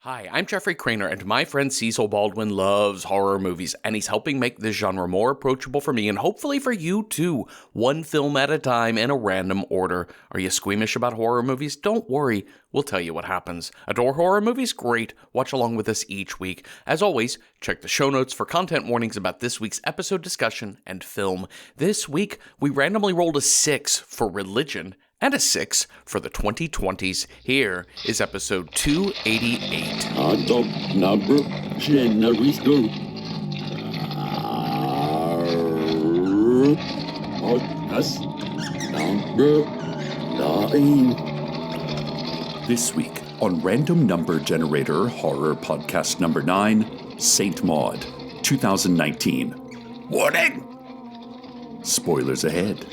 Hi, I'm Jeffrey Craner, and my friend Cecil Baldwin loves horror movies, and he's helping make this genre more approachable for me, and hopefully for you too, one film at a time in a random order. Are you squeamish about horror movies? Don't worry, we'll tell you what happens. Adore horror movies? Great. Watch along with us each week. As always, check the show notes for content warnings about this week's episode discussion and film. This week, we randomly rolled a 6 for religion, and a 6 for the 2020s. Here is episode 288. Arthouse number generator. Arthouse number 9. This week on Random Number Generator Horror Podcast number 9, Saint Maud, 2019. Warning! Spoilers ahead.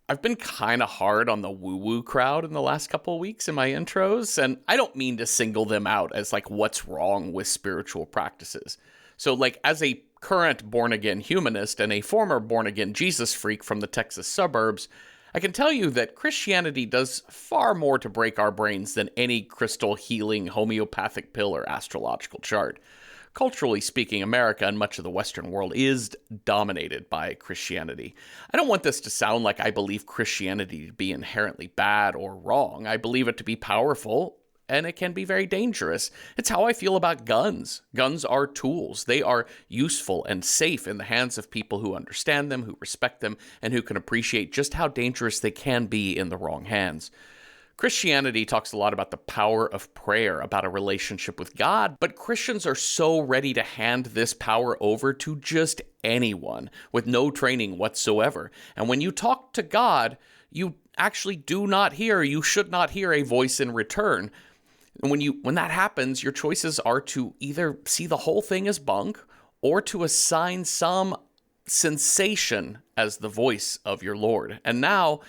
I've been kind of hard on the woo-woo crowd in the last couple of weeks in my intros, and I don't mean to single them out as like what's wrong with spiritual practices. So like as a current born-again humanist and a former born-again Jesus freak from the Texas suburbs, I can tell you that Christianity does far more to break our brains than any crystal healing homeopathic pill or astrological chart. Culturally speaking, America and much of the Western world is dominated by Christianity. I don't want this to sound like I believe Christianity to be inherently bad or wrong. I believe it to be powerful, and it can be very dangerous. It's how I feel about guns. Guns are tools. They are useful and safe in the hands of people who understand them, who respect them, and who can appreciate just how dangerous they can be in the wrong hands. Christianity talks a lot about the power of prayer, about a relationship with God, but Christians are so ready to hand this power over to just anyone with no training whatsoever. And when you talk to God, you actually you should not hear a voice in return. And when that happens, your choices are to either see the whole thing as bunk or to assign some sensation as the voice of your Lord. And now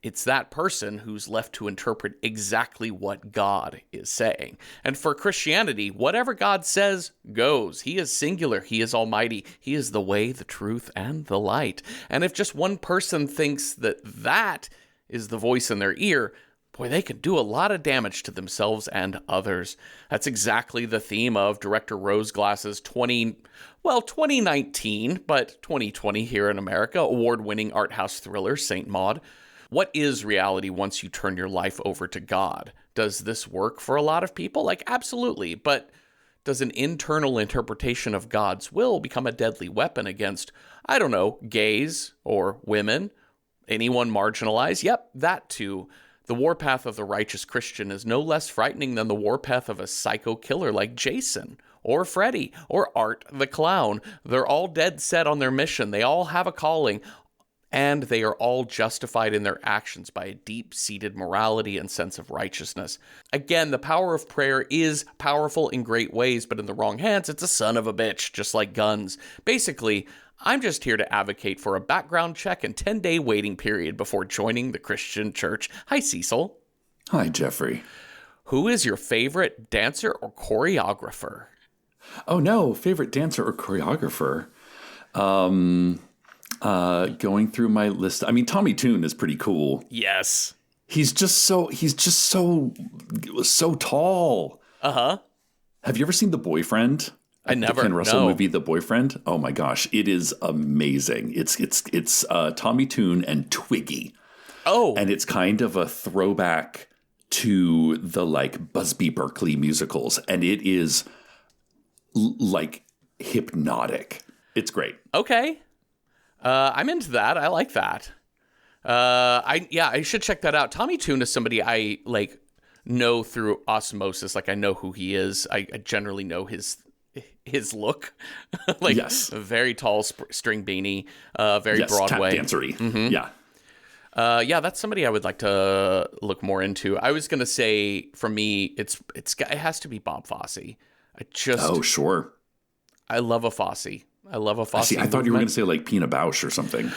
it's that person who's left to interpret exactly what God is saying. And for Christianity, whatever God says goes. He is singular. He is almighty. He is the way, the truth, and the light. And if just one person thinks that is the voice in their ear, boy, they can do a lot of damage to themselves and others. That's exactly the theme of director Roseglass's 2019, but 2020 here in America, award-winning Arthouse thriller, Saint Maud. What is reality once you turn your life over to God? Does this work for a lot of people? Like, absolutely. But does an internal interpretation of God's will become a deadly weapon against, I don't know, gays or women? Anyone marginalized? Yep, that too. The warpath of the righteous Christian is no less frightening than the warpath of a psycho killer like Jason or Freddy or Art the Clown. They're all dead set on their mission. They all have a calling. And they are all justified in their actions by a deep-seated morality and sense of righteousness. Again, the power of prayer is powerful in great ways, but in the wrong hands, it's a son of a bitch, just like guns. Basically, I'm just here to advocate for a background check and 10-day waiting period before joining the Christian church. Hi, Cecil. Hi, Jeffrey. Who is your favorite dancer or choreographer? Oh no, favorite dancer or choreographer? Going through my list. I mean, Tommy Tune is pretty cool. Yes. He's just so tall. Uh-huh. Have you ever seen The Boyfriend? I never. The Ken Russell no. movie, The Boyfriend. Oh my gosh, it is amazing. It's Tommy Tune and Twiggy. Oh. And it's kind of a throwback to the like Busby Berkeley musicals, and it is like hypnotic. It's great. Okay. I'm into that. I like that. I should check that out. Tommy Tune is somebody I like know through osmosis. Like I know who he is. I generally know his look. Like yes. A very tall string beanie, very yes, Broadway. Tap dancery. Mm-hmm. Yeah. Yeah, that's somebody I would like to look more into. I was gonna say for me, it has to be Bob Fosse. Oh, sure. I love a Fosse. I thought you were going to say like Pina Bausch or something.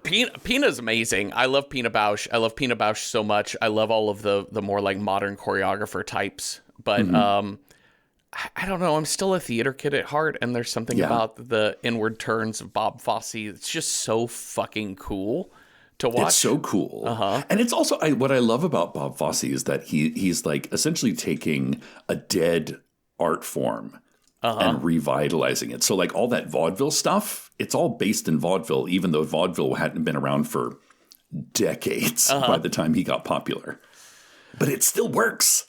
Pina's amazing. I love Pina Bausch. I love Pina Bausch so much. I love all of the more like modern choreographer types. But I don't know. I'm still a theater kid at heart, and there's something about the inward turns of Bob Fosse. It's just so fucking cool to watch. It's so cool. And it's also what I love about Bob Fosse is that he's like essentially taking a dead art form and revitalizing it. So like all that vaudeville stuff, it's all based in vaudeville, even though vaudeville hadn't been around for decades by the time he got popular. But it still works.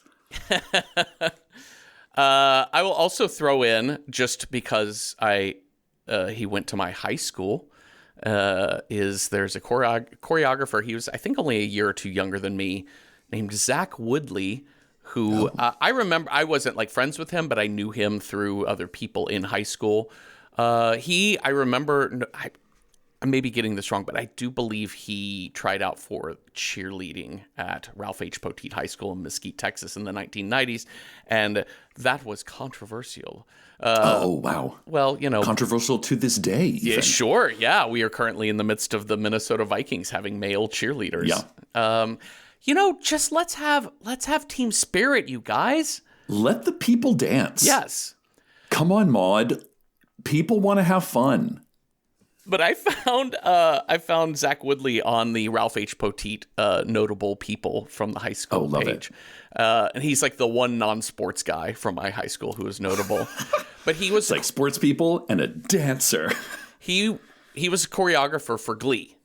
I will also throw in, just because he went to my high school, there's a choreographer. He was, I think, only a year or two younger than me, named Zach Woodley, who I remember. I wasn't like friends with him, but I knew him through other people in high school. I remember, I may be getting this wrong, but I do believe he tried out for cheerleading at Ralph H. Poteet High School in Mesquite, Texas in the 1990s, and that was controversial. Wow. Well, controversial to this day, even. Yeah, sure. Yeah, we are currently in the midst of the Minnesota Vikings having male cheerleaders. Yeah. Just let's have team spirit, you guys. Let the people dance. Yes. Come on, Maude. People want to have fun. But I found Zach Woodley on the Ralph H. Poteet notable people from the high school page. And he's like the one non-sports guy from my high school who is notable. But he was like sports people and a dancer. He was a choreographer for Glee.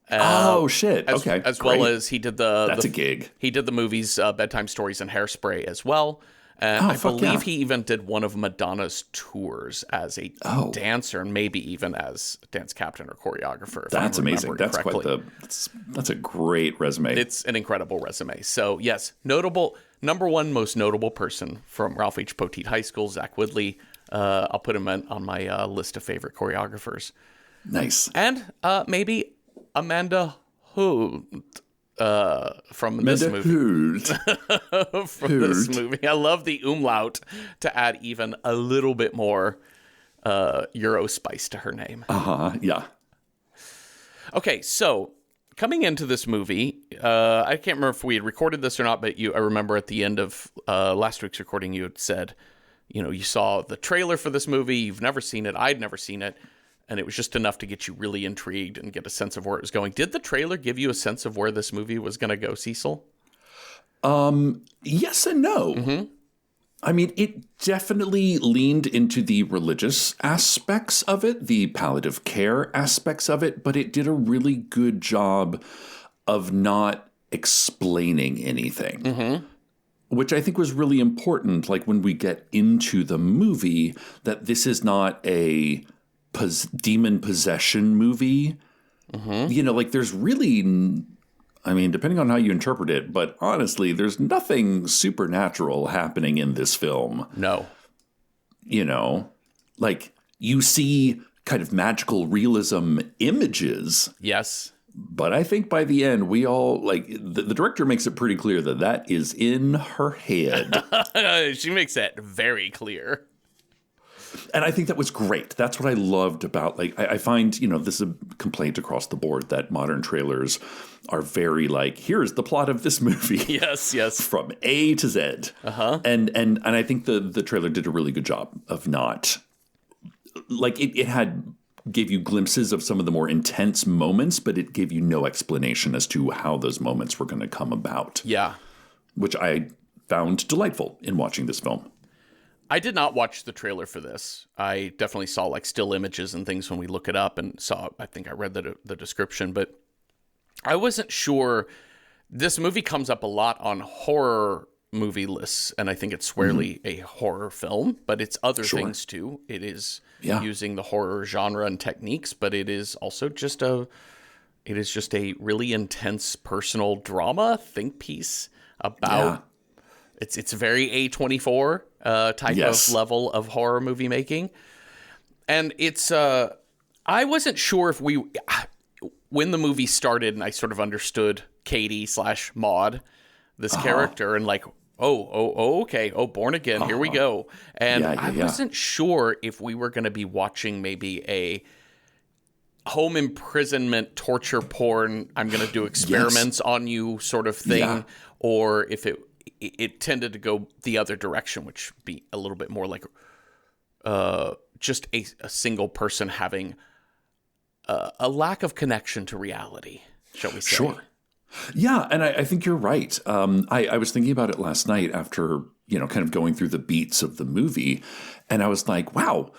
Shit. Okay. As well as he did That's a gig. He did the movies Bedtime Stories and Hairspray as well. And I believe he even did one of Madonna's tours as a dancer, and maybe even as dance captain or choreographer. That's amazing. That's correctly. That's a great resume. It's an incredible resume. So yes, number one most notable person from Ralph H. Poteet High School, Zach Woodley. I'll put him on my list of favorite choreographers. Nice. And maybe Amanda Hood. From this movie. This movie. I love the umlaut to add even a little bit more Euro spice to her name. Yeah. Okay, so coming into this movie, I can't remember if we had recorded this or not, but I remember at the end of last week's recording, you had said, you saw the trailer for this movie, you've never seen it, I'd never seen it, and it was just enough to get you really intrigued and get a sense of where it was going. Did the trailer give you a sense of where this movie was going to go, Cecil? Yes and no. Mm-hmm. I mean, it definitely leaned into the religious aspects of it, the palliative care aspects of it, but it did a really good job of not explaining anything. Mm-hmm. Which I think was really important, like when we get into the movie, that this is not a demon possession movie. Mm-hmm. Like there's really, I mean, depending on how you interpret it, but honestly, there's nothing supernatural happening in this film. No. Like you see kind of magical realism images. Yes. But I think by the end, we all, like, the director makes it pretty clear that is in her head. She makes that very clear. And I think that was great. That's what I loved about, like, I find, this is a complaint across the board that modern trailers are very like, here's the plot of this movie. Yes. From A to Z. Uh-huh. And I think the trailer did a really good job of not, like, it gave you glimpses of some of the more intense moments, but it gave you no explanation as to how those moments were going to come about. Yeah. Which I found delightful in watching this film. I did not watch the trailer for this. I definitely saw like still images and things when we look it up and I think I read the description, but I wasn't sure. This movie comes up a lot on horror movie lists, and I think it's squarely a horror film, but it's other things too. It is using the horror genre and techniques, but it is also just a really intense personal drama think piece about it's very A24 type of level of horror movie making. And it's I wasn't sure if when the movie started and I sort of understood Katie / Maud, this character, and like, okay, born again, here we go. And I wasn't sure if we were going to be watching maybe a home imprisonment, torture porn, I'm going to do experiments on you sort of thing, or if it tended to go the other direction, which would be a little bit more like just a single person having a lack of connection to reality, shall we say. Sure. Yeah, and I think you're right. I was thinking about it last night after, kind of going through the beats of the movie, and I was like, wow,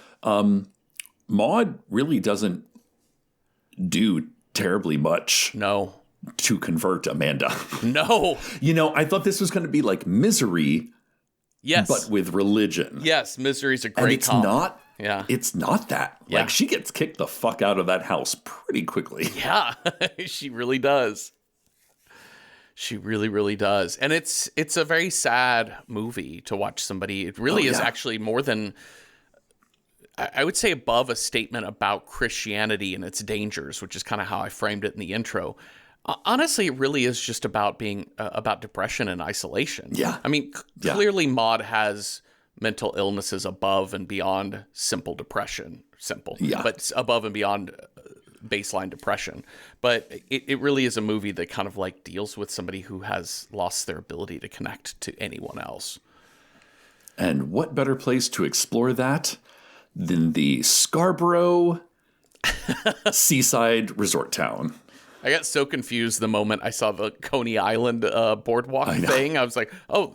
Maud really doesn't do terribly much to convert Amanda. No. I thought this was going to be like Misery, yes, but with religion. Yes, Misery's a great and it's comp. not. Yeah. It's not that. Yeah. Like, she gets kicked the fuck out of that house pretty quickly. Yeah, she really does. She really, really does. And it's a very sad movie to watch somebody. It really is actually more than, I would say, above a statement about Christianity and its dangers, which is kind of how I framed it in the intro. Honestly, it really is just about being about depression and isolation. Yeah. I mean, clearly Maud has mental illnesses above and beyond simple depression. But above and beyond baseline depression. But it really is a movie that kind of like deals with somebody who has lost their ability to connect to anyone else. And what better place to explore that than the Scarborough seaside resort town? I got so confused the moment I saw the Coney Island boardwalk thing. I was like, oh,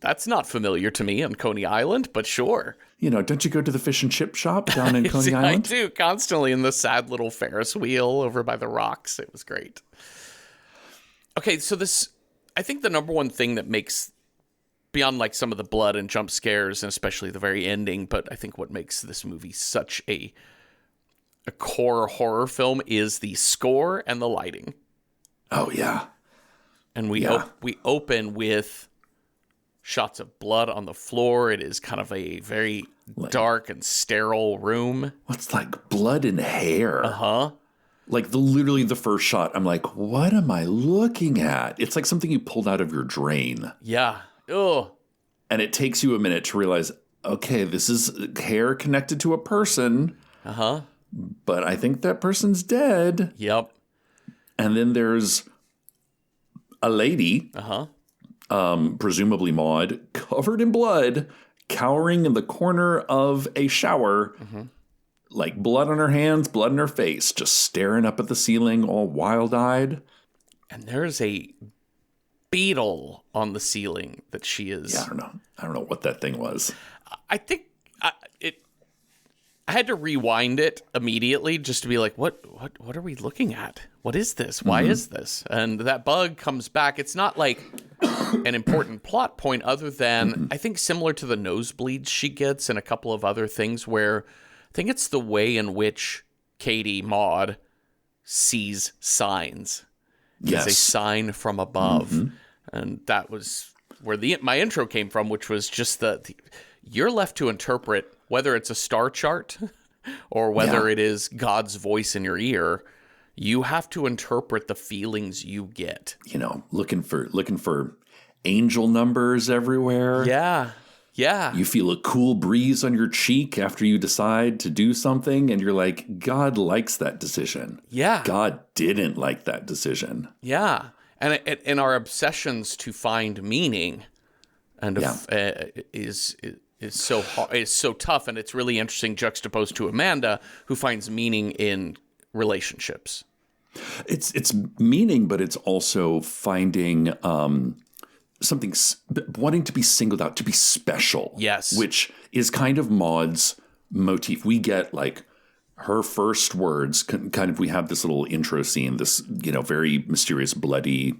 that's not familiar to me on Coney Island, but sure. Don't you go to the fish and chip shop down in Coney Island? I do, constantly, in the sad little Ferris wheel over by the rocks. It was great. Okay, so I think the number one thing that makes, beyond like some of the blood and jump scares, and especially the very ending, but I think what makes this movie such a core horror film is the score and the lighting. Oh, yeah. And we open with shots of blood on the floor. It is kind of a very dark and sterile room. What's like blood and hair? Uh-huh. Like literally the first shot, I'm like, what am I looking at? It's like something you pulled out of your drain. Yeah. Ugh. And it takes you a minute to realize, okay, this is hair connected to a person. Uh-huh. But I think that person's dead. Yep. And then there's a lady. Uh-huh. Presumably Maud, covered in blood, cowering in the corner of a shower, like blood on her hands, blood in her face, just staring up at the ceiling, all wild-eyed. And there's a beetle on the ceiling that she is. Yeah, I don't know what that thing was. I think I had to rewind it immediately just to be like, what are we looking at? What is this? Why is this? And that bug comes back. It's not like an important plot point other than I think similar to the nosebleeds she gets and a couple of other things where I think it's the way in which Katie Maud sees signs. Yes. It's a sign from above. And that was where my intro came from, which was just you're left to interpret whether it's a star chart or whether it is God's voice in your ear. You have to interpret the feelings you get. Looking for angel numbers everywhere. Yeah. Yeah. You feel a cool breeze on your cheek after you decide to do something, and you're like, God likes that decision. Yeah. God didn't like that decision. Yeah. And in our obsessions to find meaning and is so hard, is so tough, and it's really interesting juxtaposed to Amanda, who finds meaning in relationships. It's meaning, but it's also finding something, wanting to be singled out, to be special. Yes. Which is kind of Maud's motif. We get like her first words, kind of, we have this little intro scene, this, very mysterious, bloody,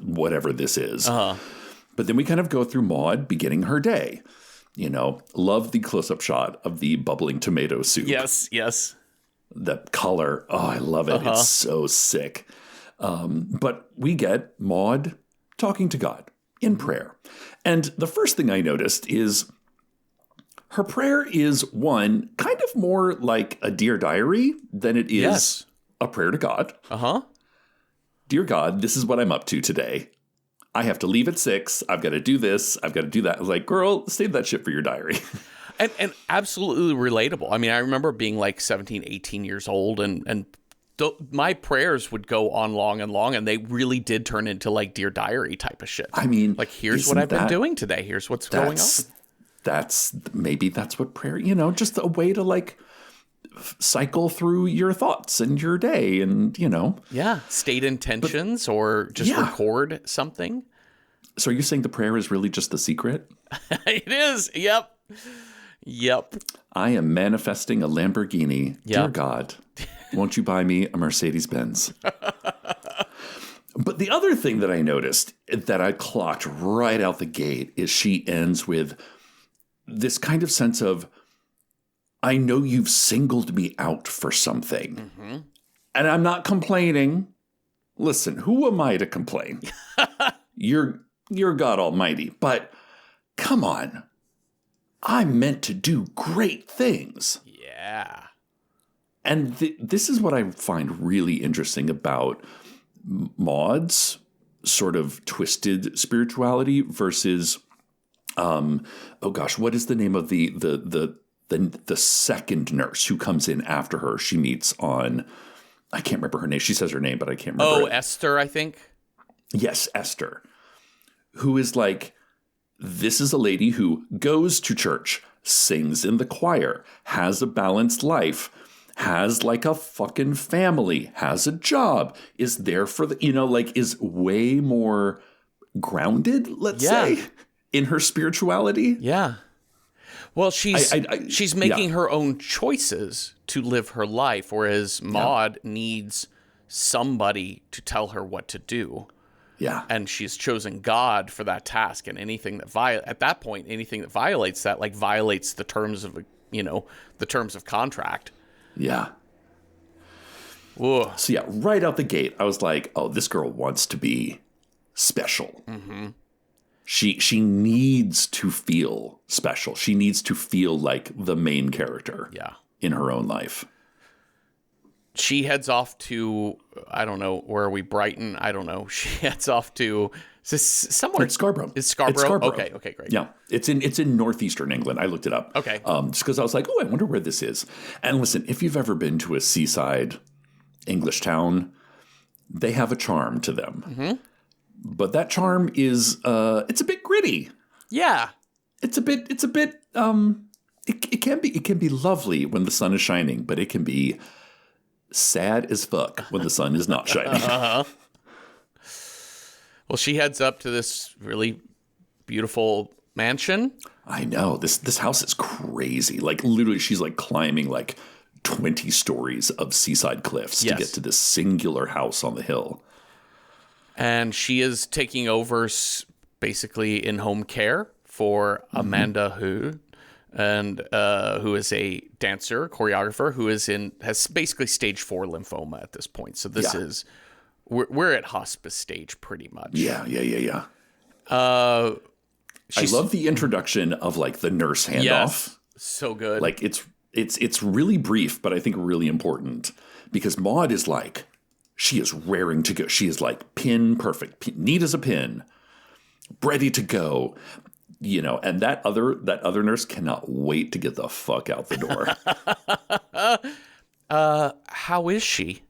whatever this is. But then we kind of go through Maud beginning her day. Love the close-up shot of the bubbling tomato soup. Yes, yes. The color, I love it. It's so sick. But we get Maud talking to God in prayer. And the first thing I noticed is her prayer is, one, kind of more like a Dear Diary than it is a prayer to God. Dear God, this is what I'm up to today. I have to leave at 6. I've got to do this. I've got to do that. I was like, girl, save that shit for your diary. And absolutely relatable. I mean, I remember being like 17, 18 years old, and my prayers would go on long and long, and they really did turn into like Dear Diary type of shit. I mean, like, here's what I've been doing today. Here's what's going on. That's what prayer, just a way to like cycle through your thoughts and your day and, Yeah. State intentions or just record something. So are you saying the prayer is really just the secret? It is. Yep. I am manifesting a Lamborghini. Yep. Dear God, won't you buy me a Mercedes-Benz? But the other thing that I noticed that I clocked right out the gate is she ends with this kind of sense of, I know you've singled me out for something. Mm-hmm. And I'm not complaining. Listen, who am I to complain? You're God Almighty. But come on. I'm meant to do great things. Yeah. And this is what I find really interesting about Maud's sort of twisted spirituality versus, what is the name of the second nurse who comes in after her? She meets on, I can't remember her name. She says her name, but I can't remember. Oh, Esther, I think. Yes, Esther, who is like, this is a lady who goes to church, sings in the choir, has a balanced life, has like a fucking family, has a job, is there for the, is way more grounded, let's say, in her spirituality. Yeah. Well, she's making her own choices to live her life, whereas Maud needs somebody to tell her what to do. Yeah. And she's chosen God for that task, and anything that at that point, anything that violates that, like violates the terms of, the terms of contract. Yeah. Whoa. So right out the gate, I was like, oh, this girl wants to be special. Mm-hmm. She needs to feel special. She needs to feel like the main character in her own life. She heads off to, I don't know, where are we? Brighton? I don't know. She heads off to somewhere. It's Scarborough. It's Scarborough? Okay, great. Yeah, it's in northeastern England. I looked it up. Okay. Just because I was like, I wonder where this is. And listen, if you've ever been to a seaside English town, they have a charm to them. Mm-hmm. But that charm is, it's a bit gritty. Yeah. It can be lovely when the sun is shining, but it can be sad as fuck when the sun is not shining. Uh-huh. Well, she heads up to this really beautiful mansion. I know. This house is crazy. Like, literally, she's like climbing like 20 stories of seaside cliffs to get to this singular house on the hill. And she is taking over basically in-home care for Amanda Hu, and who is a dancer, choreographer, who has basically stage 4 lymphoma at this point. So this is we're at hospice stage pretty much. Yeah. I love the introduction of like the nurse handoff. Yes, so good. Like it's really brief, but I think really important because Maud is like, she is raring to go. She is like pin perfect, neat as a pin, ready to go. And that other nurse cannot wait to get the fuck out the door. How is she?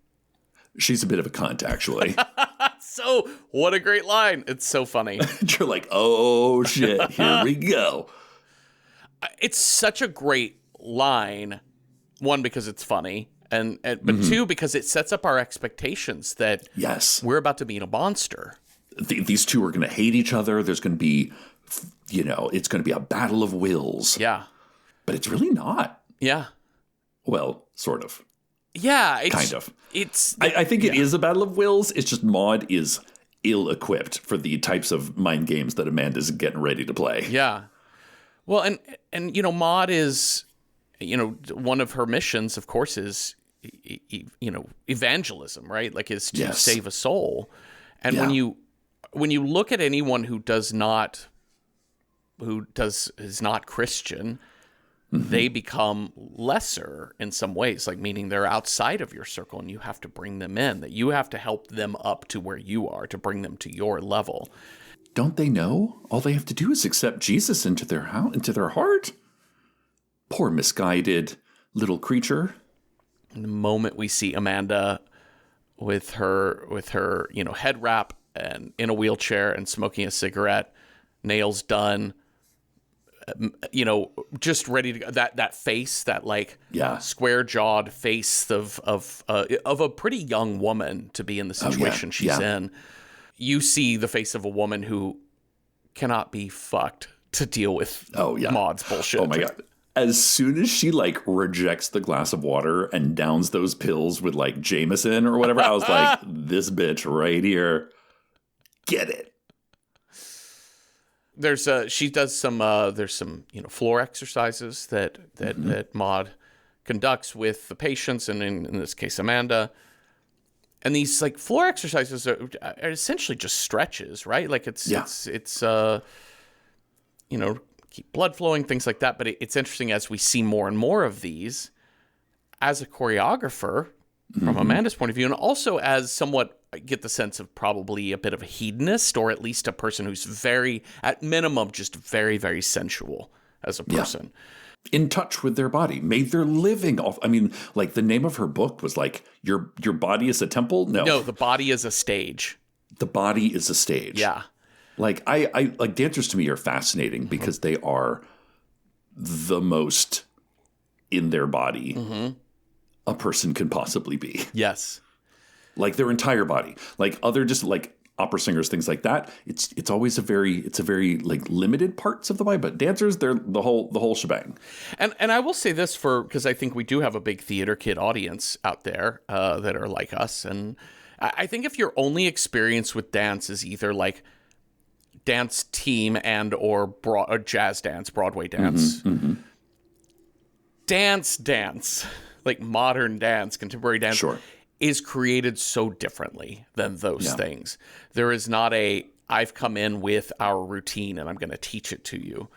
She's a bit of a cunt, actually. So, what a great line. It's so funny. You're like, oh shit, here we go. It's such a great line. One, because it's funny. But two, because it sets up our expectations that we're about to meet a monster. These two are going to hate each other. There's going to be, it's going to be a battle of wills. Yeah. But it's really not. Yeah. Well, sort of. Yeah. Kind of. I think it is a battle of wills. It's just Maud is ill-equipped for the types of mind games that Amanda's getting ready to play. Yeah. Well, and Maud is, one of her missions, of course, is, evangelism, right? Like, is to save a soul. And when you look at anyone who is not Christian, they become lesser in some ways, like meaning they're outside of your circle and you have to bring them in, that you have to help them up to where you are to bring them to your level. Don't they know? All they have to do is accept Jesus into their heart. Poor misguided little creature. And the moment we see Amanda with her head wrap and in a wheelchair and smoking a cigarette, nails done, just ready to go. That face, that like Yeah. square jawed face of a pretty young woman to be in the situation she's in. You see the face of a woman who cannot be fucked to deal with Maud's bullshit. Oh my God. As soon as she like rejects the glass of water and downs those pills with like Jameson or whatever, I was like, this bitch right here, get it. There's some floor exercises that Maud conducts with the patients, and in this case Amanda. And these like floor exercises are essentially just stretches, right? Like it's keep blood flowing, things like that. But it's interesting as we see more and more of these as a choreographer from Amanda's point of view, and also as somewhat, I get the sense of probably a bit of a hedonist, or at least a person who's very, at minimum, just very, very sensual as a person. In touch with their body, made their living off. I mean, like the name of her book was like, your body is a temple? No, the body is a stage. The body is a stage. Yeah. Like I like dancers to me are fascinating because they are the most in their body a person can possibly be. Yes. Like their entire body. Like other just like opera singers, things like that. It's always a very like limited parts of the body, but dancers, they're the whole shebang. And I will say this because I think we do have a big theater kid audience out there that are like us. And I think if your only experience with dance is either like dance team and or jazz dance, Broadway dance, dance, like modern dance, contemporary dance, is created so differently than those things. There is not I've come in with our routine and I'm going to teach it to you.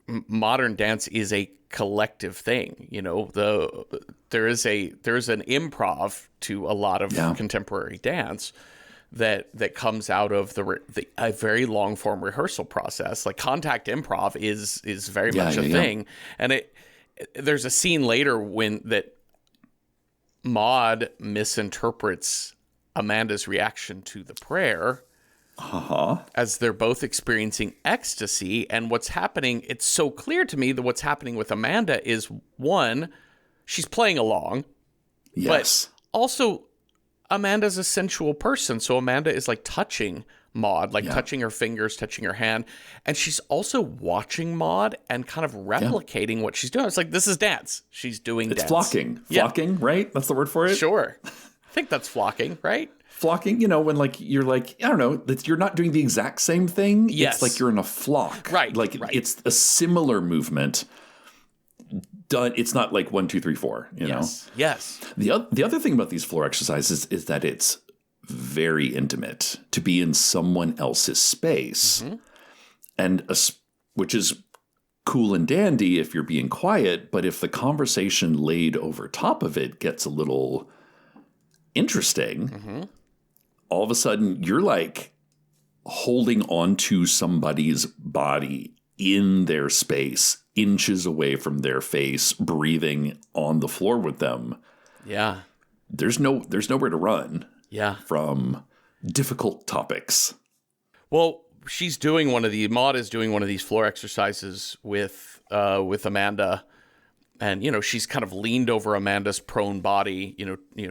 Modern dance is a collective thing. There is an improv to a lot of contemporary dance that comes out of a very long form rehearsal process. Like contact improv is very much a thing. And there's a scene later that Maud misinterprets Amanda's reaction to the prayer as they're both experiencing ecstasy. And what's happening, it's so clear to me that what's happening with Amanda is, one, she's playing along. Yes. But also, Amanda's a sensual person. So Amanda is like touching Maud, like touching her fingers, touching her hand. And she's also watching Maud and kind of replicating what she's doing. It's like, this is dance. She's doing dance. It's flocking. Flocking, right? That's the word for it? Sure. I think that's flocking, right? Flocking, when like you're like, I don't know, that you're not doing the exact same thing. Yes. It's like you're in a flock. Right. Like it's a similar movement done. It's not like 1, 2, 3, 4, you know? Yes. The other thing about these floor exercises is that it's very intimate to be in someone else's space, and which is cool and dandy if you're being quiet, but if the conversation laid over top of it gets a little interesting, all of a sudden you're like holding onto somebody's body in their space, inches away from their face, breathing on the floor with them. Yeah. There's nowhere to run. Yeah. From difficult topics. Well, Maud is doing one of these floor exercises with Amanda, and she's kind of leaned over Amanda's prone body,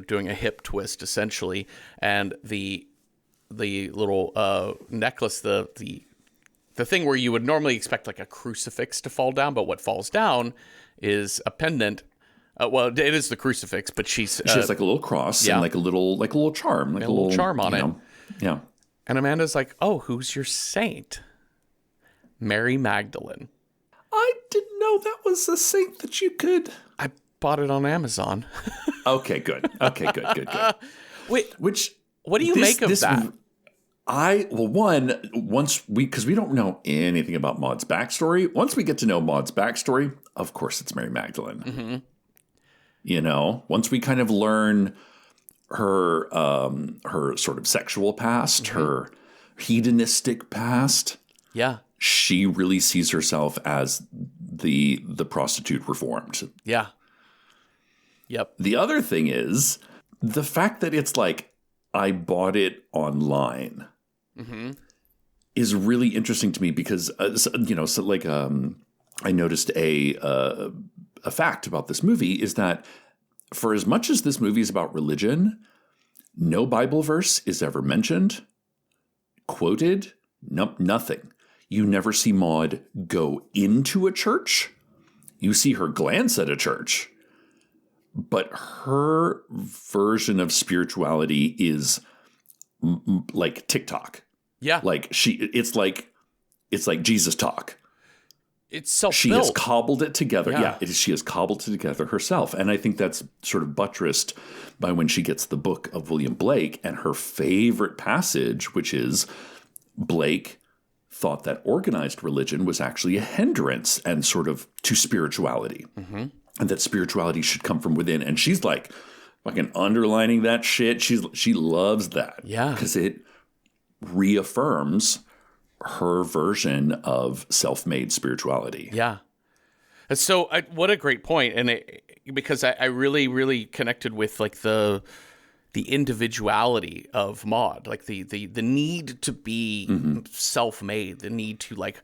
doing a hip twist essentially, and the little necklace, the thing where you would normally expect like a crucifix to fall down, but what falls down is a pendant. Well, it is the crucifix, but she has like a little cross and like a little charm, like a little charm on it. Yeah. And Amanda's like, "Oh, who's your saint?" Mary Magdalene. I didn't know that was a saint that you could. I bought it on Amazon. Okay, good. Good. Wait, what do you make of that? Because we don't know anything about Maud's backstory. Once we get to know Maud's backstory, of course it's Mary Magdalene. Once we kind of learn her sort of sexual past, her hedonistic past. Yeah. She really sees herself as the prostitute reformed. Yeah. Yep. The other thing is the fact that it's like, I bought it online. is really interesting to me because, I noticed a fact about this movie is that for as much as this movie is about religion, no Bible verse is ever mentioned, quoted, nothing. You never see Maud go into a church. You see her glance at a church. But her version of spirituality is like TikTok. Yeah. Like it's like Jesus talk. It's self-built. She has cobbled it together. Yeah. She has cobbled it together herself. And I think that's sort of buttressed by when she gets the book of William Blake and her favorite passage, which is Blake thought that organized religion was actually a hindrance and sort of to spirituality. Mm-hmm. And that spirituality should come from within. And she's like fucking underlining that shit. She loves that. Yeah. Because it reaffirms her version of self-made spirituality. Yeah. And so what a great point. And because I really, really connected with like the individuality of Maud, like the need to be self-made, the need to like,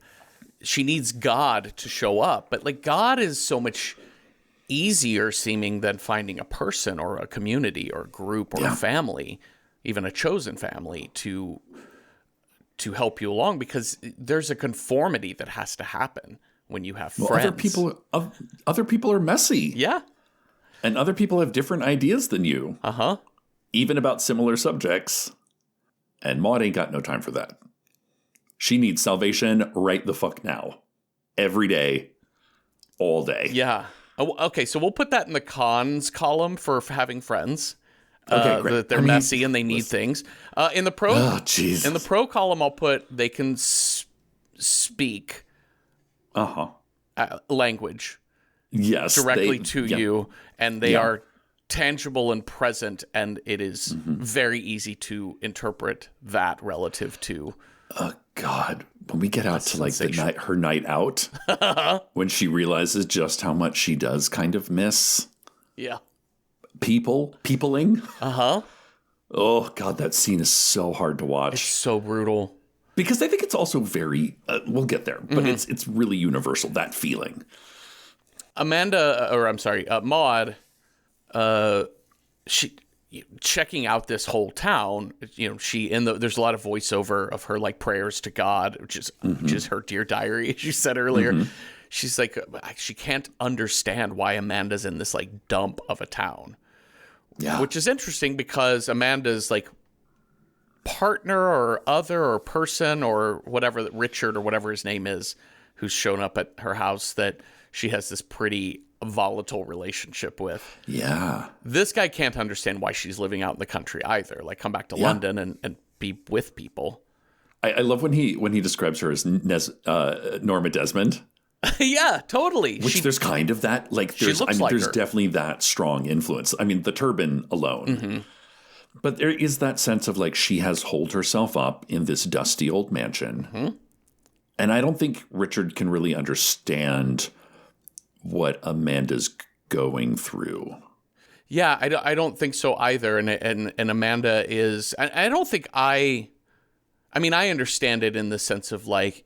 she needs God to show up. But like God is so much easier seeming than finding a person or a community or a group or a family, even a chosen family to help you along, because there's a conformity that has to happen when you have friends. Other people are messy. Yeah. And other people have different ideas than you. Uh-huh. Even about similar subjects. And Maud ain't got no time for that. She needs salvation right the fuck now. Every day. All day. Yeah. Oh, okay, so we'll put that in the cons column for having friends. Okay, great. That they're messy and they need things. In the pro column, I'll put they can speak language directly to you, and they are tangible and present, and it is very easy to interpret that relative to. God, when we get out to like her night out, when she realizes just how much she does kind of miss. Yeah. Peopling. Uh-huh. Oh, God, that scene is so hard to watch. It's so brutal. Because I think it's also very, we'll get there, but it's really universal, that feeling. Maud, she checking out this whole town, there's a lot of voiceover of her like prayers to God, which is her dear diary, as you said earlier. She's like, she can't understand why Amanda's in this like dump of a town. Yeah. Which is interesting because Amanda's like partner or other or person or whatever, Richard or whatever his name is, who's shown up at her house that she has this pretty volatile relationship with. Yeah. This guy can't understand why she's living out in the country either. Like come back to London and be with people. I love when he describes her as Norma Desmond. Yeah, totally. There's kind of that, like, there's definitely that strong influence. I mean, the turban alone. But there is that sense of, like, she has holed herself up in this dusty old mansion. And I don't think Richard can really understand what Amanda's going through. Yeah, I don't think so either. And Amanda is, I don't think I understand it in the sense of, like,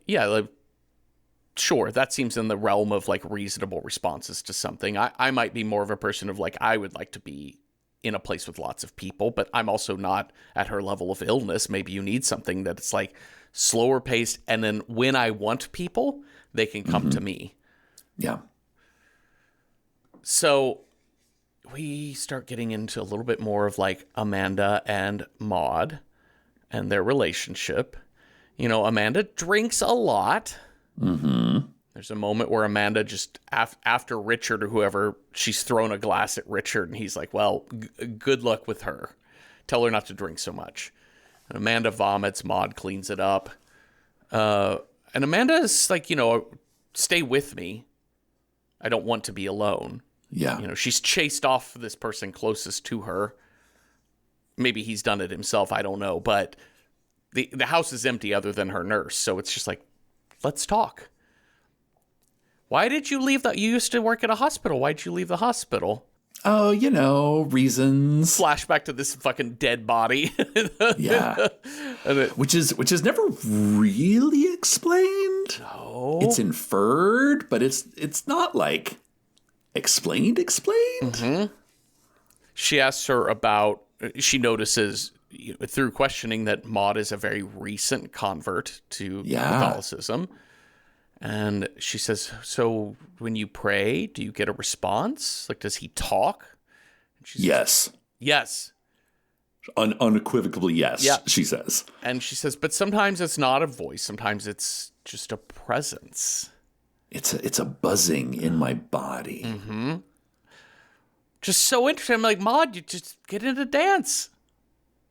sure, that seems in the realm of like reasonable responses to something. I might be more of a person of like, I would like to be in a place with lots of people, but I'm also not at her level of illness. Maybe you need something that's like slower paced. And then when I want people, they can come to me. Yeah. So we start getting into a little bit more of like Amanda and Maud and their relationship. Amanda drinks a lot. There's a moment where Amanda just after Richard or whoever, she's thrown a glass at Richard and he's like, well, good luck with her. Tell her not to drink so much. And Amanda vomits, Maud cleans it up. And Amanda is like, stay with me. I don't want to be alone. Yeah. She's chased off this person closest to her. Maybe he's done it himself. I don't know. But the house is empty other than her nurse. So it's just like, let's talk. Why did you leave you used to work at a hospital. Why'd you leave the hospital? Oh, reasons. Flashback to this fucking dead body. Yeah. which is never really explained. No. It's inferred, but it's not like explained. Mm-hmm. She asks her about, she notices through questioning that Maud is a very recent convert to Catholicism. And she says, so when you pray, do you get a response? Like, does he talk? Yes. Yes. Unequivocally yes, yeah. She says. And she says, but sometimes it's not a voice. Sometimes it's just a presence. It's a buzzing in my body. Mm-hmm. Just so interesting. I'm like, Maud, you just get into dance.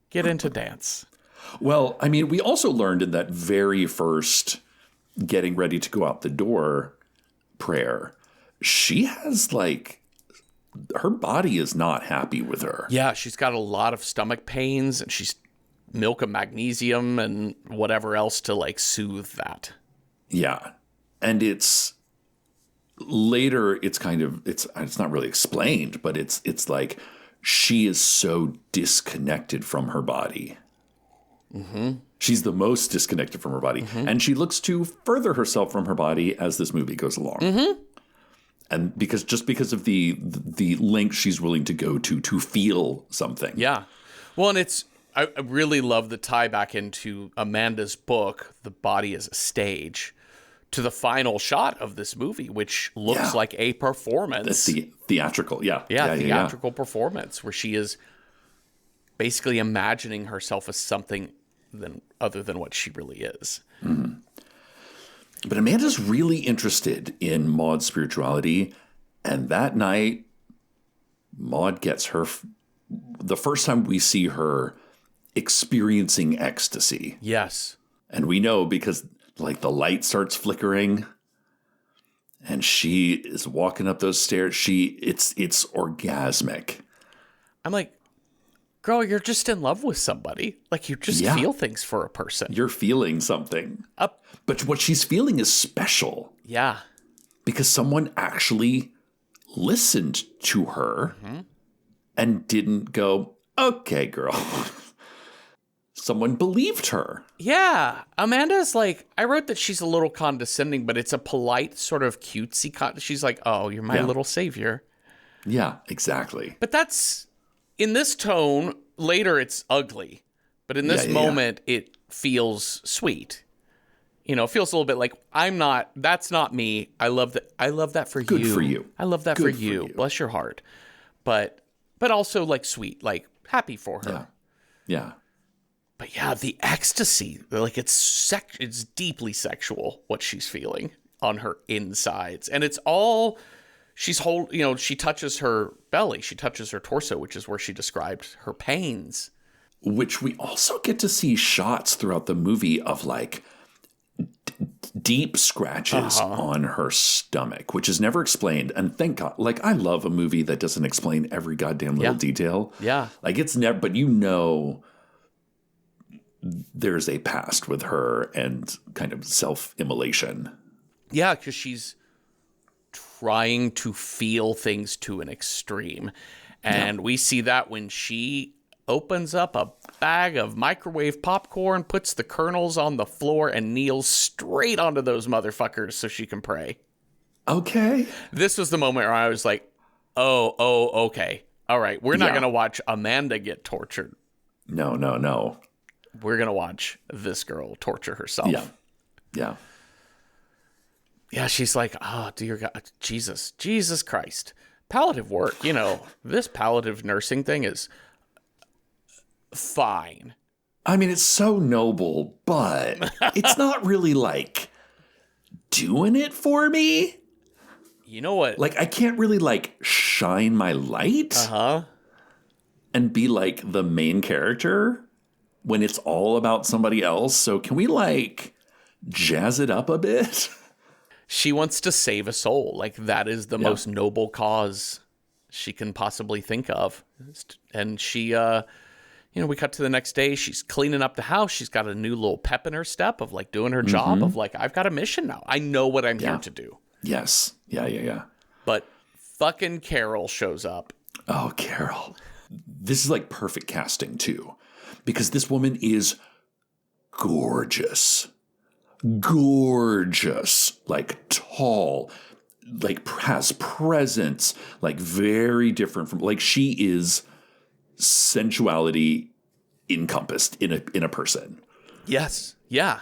Get into dance. Well, I mean, we also learned in that very first getting ready to go out the door prayer, she has like, her body is not happy with her. Yeah, she's got a lot of stomach pains, and she's milk of magnesium and whatever else to like soothe that. Yeah. And it's later, it's kind of, it's not really explained, but it's like she is so disconnected from her body. Mm-hmm. She's the most disconnected from her body. Mm-hmm. And she looks to further herself from her body as this movie goes along. Mm-hmm. And because of the length she's willing to go to feel something. Yeah. Well, and I really love the tie back into Amanda's book, The Body is a Stage, to the final shot of this movie, which looks like a performance. That's the theatrical, theatrical performance, where she is basically imagining herself as something other than what she really is. Mm-hmm. But Amanda's really interested in Maud's spirituality, and that night, Maud gets her, the first time we see her experiencing ecstasy. Yes. And we know because like the light starts flickering and she is walking up those stairs. It's orgasmic. I'm like, girl, you're just in love with somebody. Like, you just feel things for a person. You're feeling something. But what she's feeling is special. Yeah. Because someone actually listened to her and didn't go, okay, girl. Someone believed her. Yeah. Amanda's like, I wrote that she's a little condescending, but it's a polite sort of cutesy she's like, oh, you're my little savior. Yeah, exactly. But that's, in this tone, later it's ugly. But in this moment, it feels sweet. You know, it feels a little bit like, that's not me. I love that for you. Good for you. I love that for you. Bless your heart. But also like sweet, like happy for her. Yeah. But yeah, the ecstasy, like it's deeply sexual what she's feeling on her insides. And it's all, she touches her belly, she touches her torso, which is where she described her pains. Which we also get to see shots throughout the movie of like deep scratches on her stomach, which is never explained. And thank God, like I love a movie that doesn't explain every goddamn little detail. Yeah. Like it's never, but you know, there's a past with her and kind of self-immolation. Yeah, because she's trying to feel things to an extreme. And we see that when she opens up a bag of microwave popcorn, puts the kernels on the floor, and kneels straight onto those motherfuckers so she can pray. Okay. This was the moment where I was like, oh, okay. All right, we're not going to watch Amanda get tortured. No. We're going to watch this girl torture herself. Yeah. Yeah, she's like, oh, dear God, Jesus Christ. Palliative work, this palliative nursing thing is fine. I mean, it's so noble, but it's not really like doing it for me. You know what? Like, I can't really like shine my light and be like the main character when it's all about somebody else. So can we like jazz it up a bit? She wants to save a soul. Like that is the most noble cause she can possibly think of. And she, we cut to the next day. She's cleaning up the house. She's got a new little pep in her step of like doing her job of like, I've got a mission now. I know what I'm here to do. Yes. Yeah. But fucking Carol shows up. Oh, Carol. This is like perfect casting too. Because this woman is gorgeous. Gorgeous. Like tall. Like has presence. Like very different from, like she is sensuality encompassed in a person. Yes. Yeah.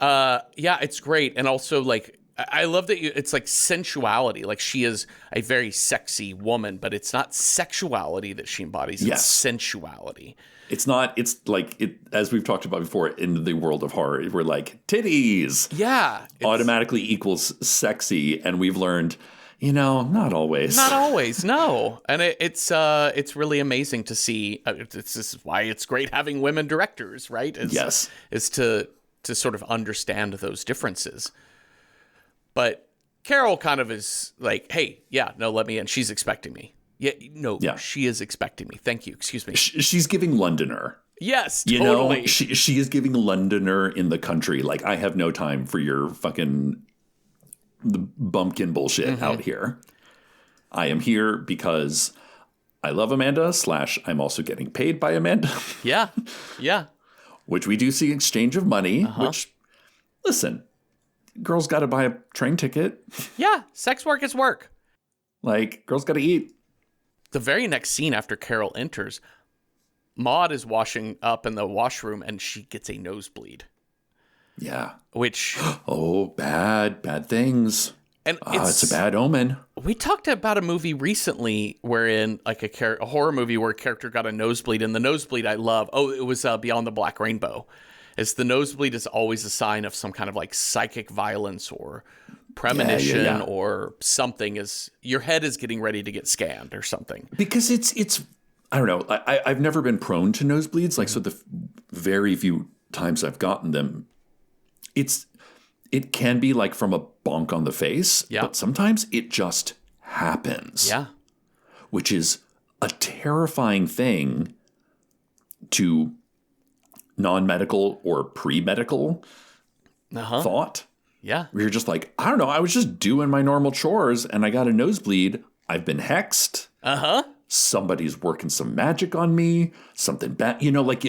Yeah, it's great. And also, like, I love that it's like sensuality. Like, she is a very sexy woman, but it's not sexuality that she embodies. It's sensuality. It's not, it's like, it, as we've talked about before in the world of horror, we're like, titties. Yeah. Automatically equals sexy. And we've learned, not always. Not always, no. And it's really amazing to see. This is why it's great having women directors, right? Yes. Is to sort of understand those differences. But Carol kind of is like, hey, yeah, no, let me in. She's expecting me. Yeah. She is expecting me. Thank you. Excuse me. She's giving Londoner. Yes, totally. She is giving Londoner in the country. Like, I have no time for your fucking the bumpkin bullshit out here. I am here because I love Amanda / I'm also getting paid by Amanda. Yeah. Which we do see exchange of money, which, listen, girls got to buy a train ticket. Yeah, sex work is work. Like, girls got to eat. The very next scene after Carol enters, Maud is washing up in the washroom and she gets a nosebleed. Yeah. Which... oh, bad things. And it's a bad omen. We talked about a movie recently wherein, like a horror movie where a character got a nosebleed, and the nosebleed I love. Oh, it was Beyond the Black Rainbow. The nosebleed is always a sign of some kind of like psychic violence or premonition or something. As your head is getting ready to get scanned or something. Because it's I don't know. I've never been prone to nosebleeds. Like, so the very few times I've gotten them, it can be like from a bonk on the face, but sometimes it just happens. Yeah. Which is a terrifying thing to non-medical or pre-medical thought. Yeah. Where you're just like, I don't know, I was just doing my normal chores and I got a nosebleed. I've been hexed. Somebody's working some magic on me, something bad, like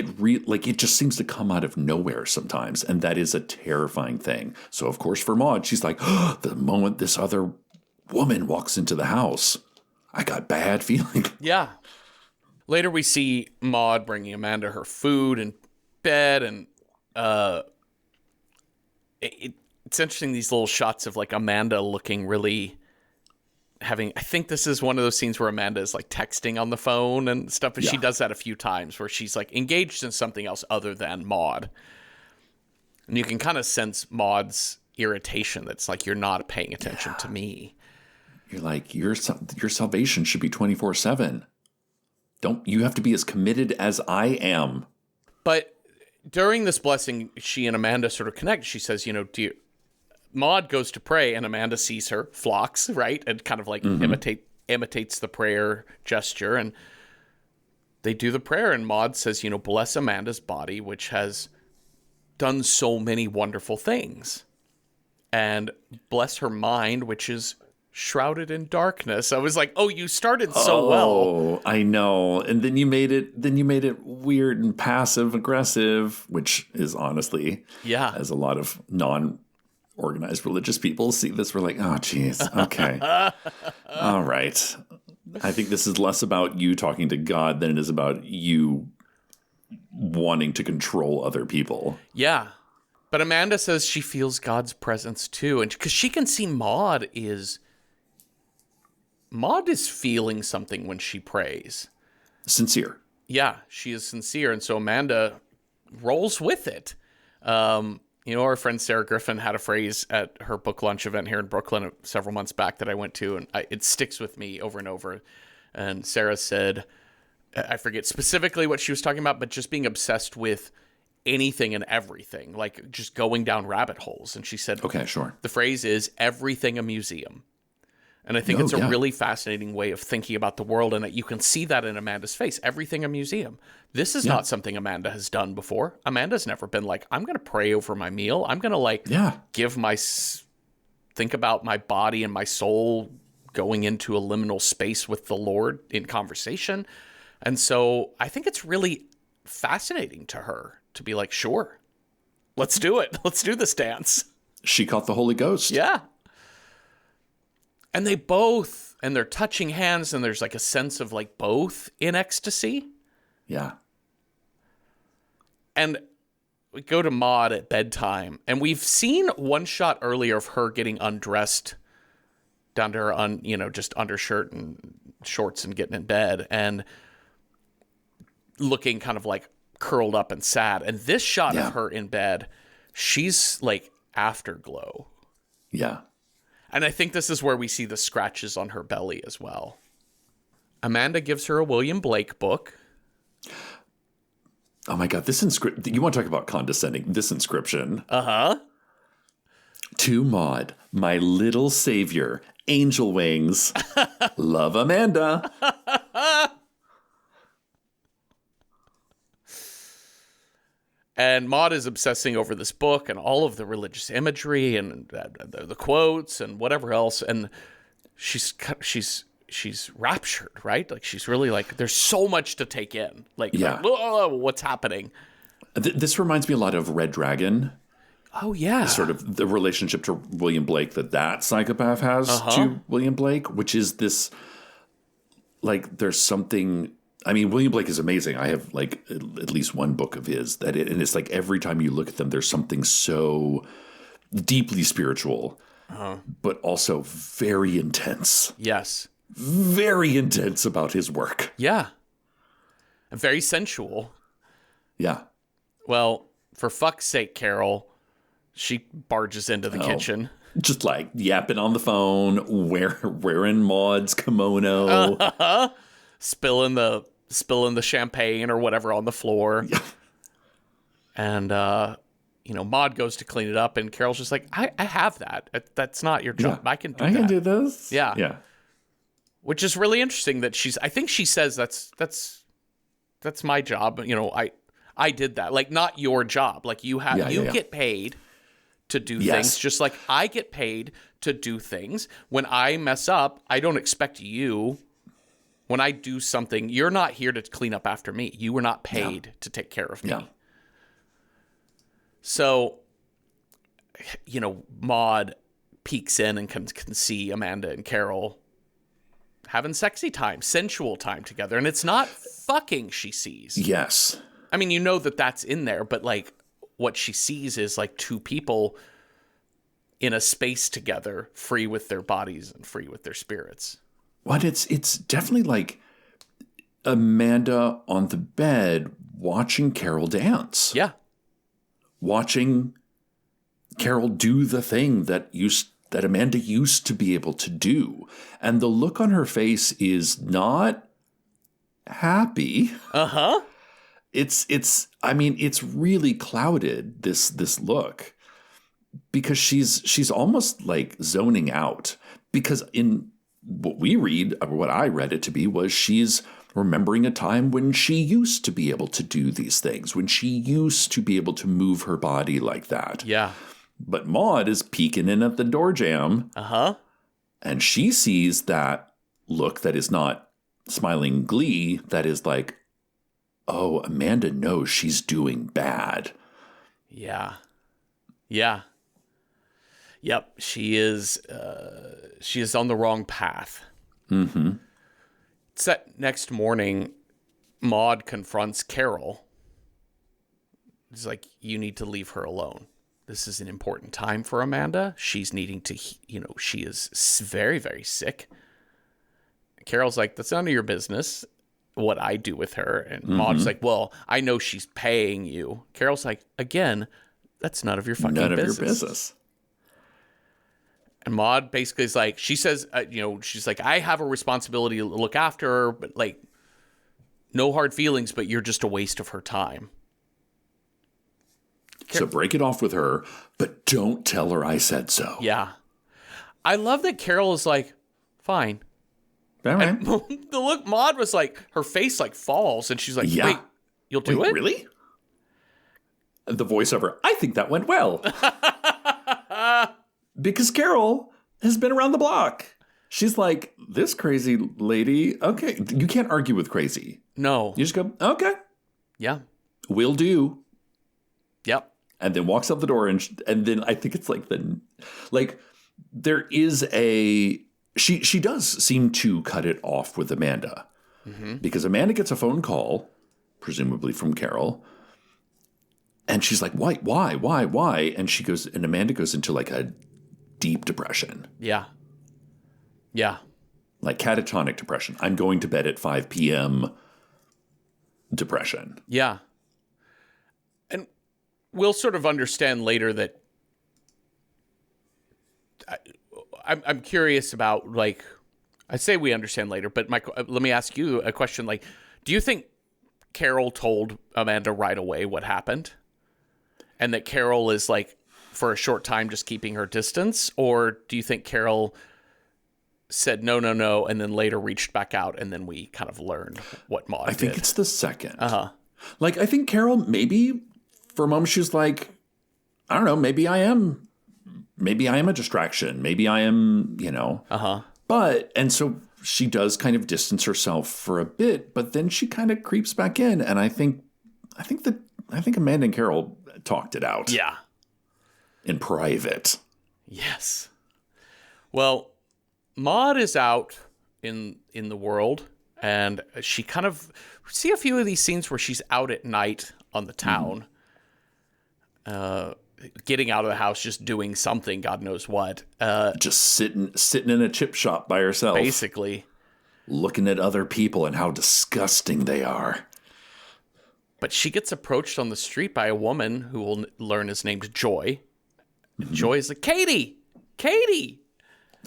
it just seems to come out of nowhere sometimes. And that is a terrifying thing. So of course for Maud, she's like, the moment this other woman walks into the house, I got bad feeling. Yeah. Later we see Maud bringing Amanda her food and bed. And it's interesting, these little shots of like Amanda looking really... I think this is one of those scenes where Amanda is like texting on the phone and stuff, but she does that a few times where she's like engaged in something else other than Maud. And you can kind of sense Maud's irritation. That's like, you're not paying attention to me. You're like, your salvation should be 24/7. You have to be as committed as I am. But during this blessing, she and Amanda sort of connect. She says, Maud goes to pray and Amanda sees her, flocks, right? And kind of like imitates the prayer gesture. And they do the prayer and Maud says, bless Amanda's body, which has done so many wonderful things. And bless her mind, which is shrouded in darkness. I was like, oh, you started so well. Oh, I know. And then you made it weird and passive aggressive, which is honestly, as a lot of non-organized religious people see this, we're like, oh, geez, okay. All right. I think this is less about you talking to God than it is about you wanting to control other people. Yeah. But Amanda says she feels God's presence too. And because she can see Maud is feeling something when she prays. Sincere. Yeah, she is sincere. And so Amanda rolls with it. Our friend Sarah Griffin had a phrase at her book lunch event here in Brooklyn several months back that I went to, and it sticks with me over and over. And Sarah said, I forget specifically what she was talking about, but just being obsessed with anything and everything, like just going down rabbit holes. And she said, okay, sure. The phrase is everything a museum. And I think it's a really fascinating way of thinking about the world, and you can see that in Amanda's face. Everything a museum. This is not something Amanda has done before. Amanda's never been like, I'm going to pray over my meal. I'm going to think about my body and my soul going into a liminal space with the Lord in conversation. And so I think it's really fascinating to her to be like, sure, let's do it. Let's do this dance. She caught the Holy Ghost. Yeah. And they're touching hands, and there's like a sense of like both in ecstasy. Yeah. And we go to Maud at bedtime, and we've seen one shot earlier of her getting undressed down to her, just undershirt and shorts and getting in bed and looking kind of like curled up and sad. And this shot of her in bed, she's like afterglow. Yeah. And I think this is where we see the scratches on her belly as well. Amanda gives her a William Blake book. Oh my God, this inscription. You want to talk about condescending? This inscription. Uh-huh. To Maud, my little savior, angel wings. Love, Amanda. And Maud is obsessing over this book and all of the religious imagery and the quotes and whatever else. And she's raptured, right? Like she's really like, there's so much to take in. Like, what's happening? This reminds me a lot of Red Dragon. Oh, yeah. Sort of the relationship to William Blake that psychopath has to William Blake, which is this, like, there's something. I mean, William Blake is amazing. I have like at least one book of his and it's like every time you look at them, there's something so deeply spiritual, but also very intense. Yes. Very intense about his work. Yeah. And very sensual. Yeah. Well, for fuck's sake, Carol, she barges into the kitchen. Just like yapping on the phone, wearing Maud's kimono. Spilling the champagne or whatever on the floor. Yeah. And, Maud goes to clean it up, and Carol's just like, I have that. That's not your job. Yeah. I can do this. Yeah. Yeah. Which is really interesting that I think she says that's my job. I did that. Like, not your job. Like, you get paid to do things, just like I get paid to do things. When I mess up, I don't expect you. When I do something, you're not here to clean up after me. You were not paid to take care of me. Yeah. So, Maud peeks in and can see Amanda and Carol having sexy time, sensual time together. And it's not fucking she sees. Yes. I mean, that's in there, but like what she sees is like two people in a space together, free with their bodies and free with their spirits. But it's definitely like Amanda on the bed watching Carol dance. Yeah. Watching Carol do the thing that Amanda used to be able to do. And the look on her face is not happy. Uh-huh. It's really clouded, this look, because she's almost like zoning out, because in what we read, or what I read it to be, was she's remembering a time when she used to be able to do these things, when she used to be able to move her body like that. Yeah. But Maud is peeking in at the door jamb. Uh-huh. And she sees that look that is not smiling glee, that is like, oh, Amanda knows she's doing bad. Yeah. Yeah. Yep, she is on the wrong path. Mm-hmm. It's that next morning, Maud confronts Carol. It's like, you need to leave her alone. This is an important time for Amanda. She's needing to, she is very, very sick. Carol's like, that's none of your business what I do with her. And Maud's like, well, I know she's paying you. Carol's like, again, that's none of your fucking business. None of your business. And Maud basically is like, she says, she's like, I have a responsibility to look after her, but like, no hard feelings, but you're just a waste of her time. So break it off with her, but don't tell her I said so. Yeah. I love that Carol is like, fine. All right. The look, Maud was like, her face like falls, and she's like, wait, you'll do it? Really? The voiceover, I think that went well. Because Carol has been around the block. She's like, this crazy lady, okay. You can't argue with crazy. No. You just go, okay. Yeah. Will do. Yep. and then walks out the door, and then I think it's like there is a she does seem to cut it off with Amanda, because Amanda gets a phone call, presumably from Carol, and she's like, why? And Amanda goes into like a deep depression. Yeah. Yeah. Like catatonic depression. I'm going to bed at 5 p.m. depression. Yeah. And we'll sort of understand later that I'm curious about, like, I say we understand later, but Michael, let me ask you a question. Like, do you think Carol told Amanda right away what happened? And that Carol is, like, for a short time just keeping her distance? Or do you think Carol said no, and then later reached back out, and then we kind of learned what Maud did? I think it's the second. Uh-huh. Like, I think Carol, maybe for a moment she was like, I don't know, maybe I am a distraction. Maybe I am, Uh-huh. But, and so she does kind of distance herself for a bit, but then she kind of creeps back in. And I think Amanda and Carol talked it out. Yeah. In private. Yes. Well, Maud is out in the world, and she kind of see a few of these scenes where she's out at night on the town, getting out of the house, just doing something, God knows what. Just sitting in a chip shop by herself. Basically. Looking at other people and how disgusting they are. But she gets approached on the street by a woman who we'll learn is named Joy. And Joy is like, Katie!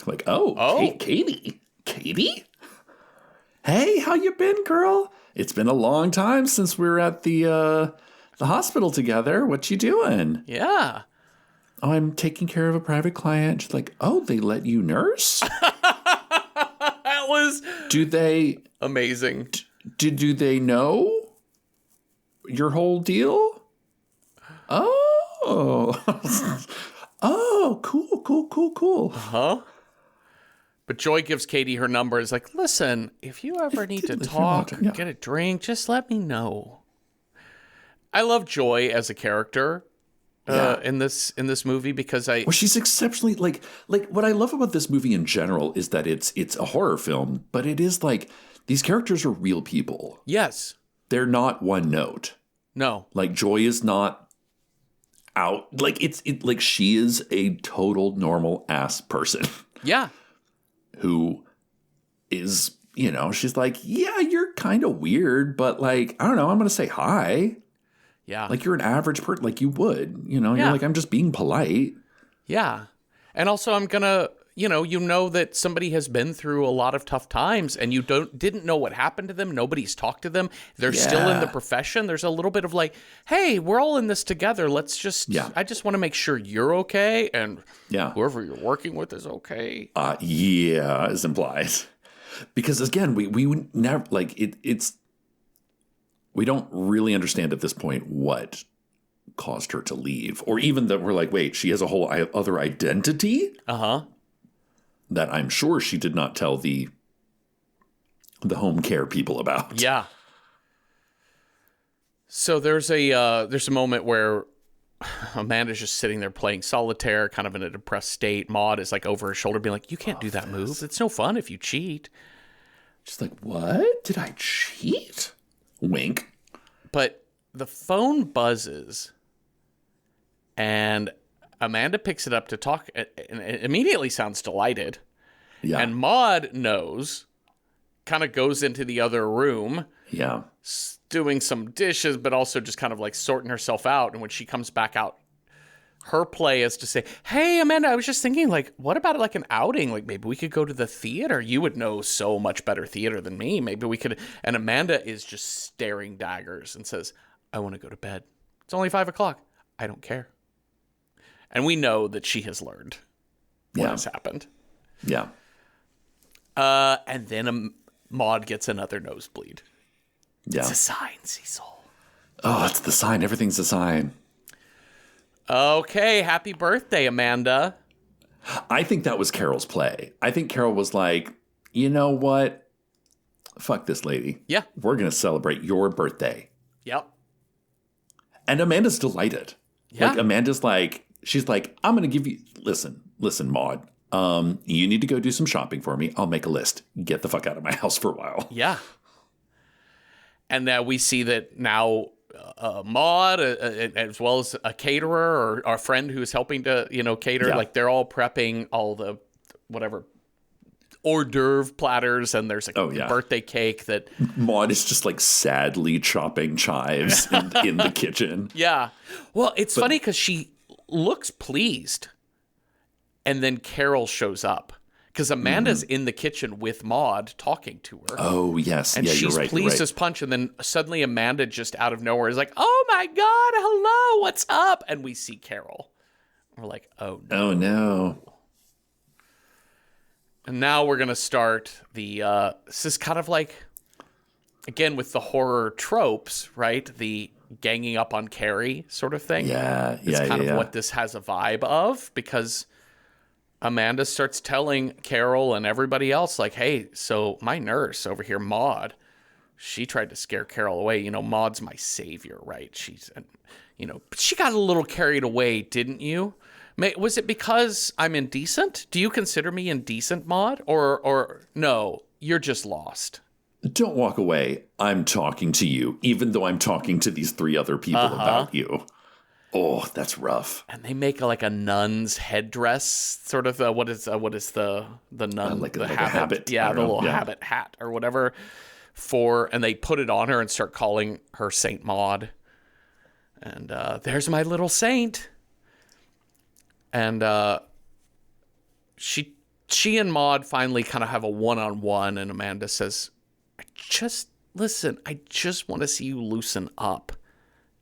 Like, oh. Katie? Hey, how you been, girl? It's been a long time since we were at the hospital together. What you doing? Yeah. Oh, I'm taking care of a private client. She's like, oh, they let you nurse? That was... Do they... Amazing. Do they know your whole deal? Oh. Oh, cool. Uh-huh. But Joy gives Katie her number. It's like, listen, if you ever need to talk, get a drink, just let me know. I love Joy as a character in this movie because well, she's exceptionally like what I love about this movie in general is that it's a horror film, but it is like these characters are real people. Yes. They're not one note. No. Like Joy is not out. Like like she is a total normal ass person. Yeah. Who is, she's like, yeah, you're kind of weird, but like, I don't know, I'm going to say hi. Yeah. Like you're an average person, like you would, you're like, I'm just being polite. Yeah. And also I'm going to, that somebody has been through a lot of tough times and you didn't know what happened to them. Nobody's talked to them. They're still in the profession. There's a little bit of like, hey, we're all in this together. Let's just, I just want to make sure you're okay. And whoever you're working with is okay. As implied. Because again, we would never like it's, we don't really understand at this point what caused her to leave, or even that we're like, wait, she has a whole other identity. That I'm sure she did not tell the home care people about. Yeah. So there's a moment where Amanda's just sitting there playing solitaire, kind of in a depressed state. Maud is like over her shoulder being like, you can't do that move. It's no fun if you cheat. She's like, what? Did I cheat? Wink. But the phone buzzes and Amanda picks it up to talk and immediately sounds delighted. Yeah. And Maud knows, kind of goes into the other room. Yeah. Doing some dishes, but also just kind of like sorting herself out. And when she comes back out, her play is to say, hey, Amanda, I was just thinking, like, what about like an outing? Like maybe we could go to the theater. You would know so much better theater than me. Maybe we could. And Amanda is just staring daggers and says, I want to go to bed. It's only 5:00. I don't care. And we know that she has learned what has happened. Yeah. And then Maud gets another nosebleed. Yeah. It's a sign, Cecil. Oh, it's the sign. Everything's a sign. Okay, happy birthday, Amanda. I think that was Carol's play. I think Carol was like, you know what? Fuck this lady. Yeah. We're going to celebrate your birthday. Yep. And Amanda's delighted. Yeah. Like Amanda's like, she's like, I'm going to give you, listen, Maude. You need to go do some shopping for me. I'll make a list. Get the fuck out of my house for a while. Yeah. And now we see that now Maud, as well as a caterer or our friend who's helping to, cater, like they're all prepping all the whatever hors d'oeuvre platters, and there's a birthday cake that Maud is just like sadly chopping chives in the kitchen. Yeah. Well, it's funny because she looks pleased, and then Carol shows up. Because Amanda's in the kitchen with Maud talking to her. Oh, yes. And she's you're right, pleased as punch. And then suddenly Amanda just out of nowhere is like, oh my God, hello, what's up? And we see Carol. We're like, oh no. Oh no. And now we're going to start this is kind of like, again, with the horror tropes, right? The ganging up on Carrie sort of thing. Yeah, It's kind of what this has a vibe of, because Amanda starts telling Carol and everybody else, like, hey, so my nurse over here, Maud, she tried to scare Carol away. Maud's my savior, right? But she got a little carried away, didn't you? Was it because I'm indecent? Do you consider me indecent, Maud? Or no, you're just lost? Don't walk away. I'm talking to you, even though I'm talking to these 3 other people about you. Oh, that's rough. And they make like a nun's headdress, sort of. What is the nun? Like the a habit. Yeah, the little habit hat or whatever. And they put it on her and start calling her Saint Maud. And there's my little saint. And she and Maud finally kind of have a one-on-one, and Amanda says, I just want to see you loosen up.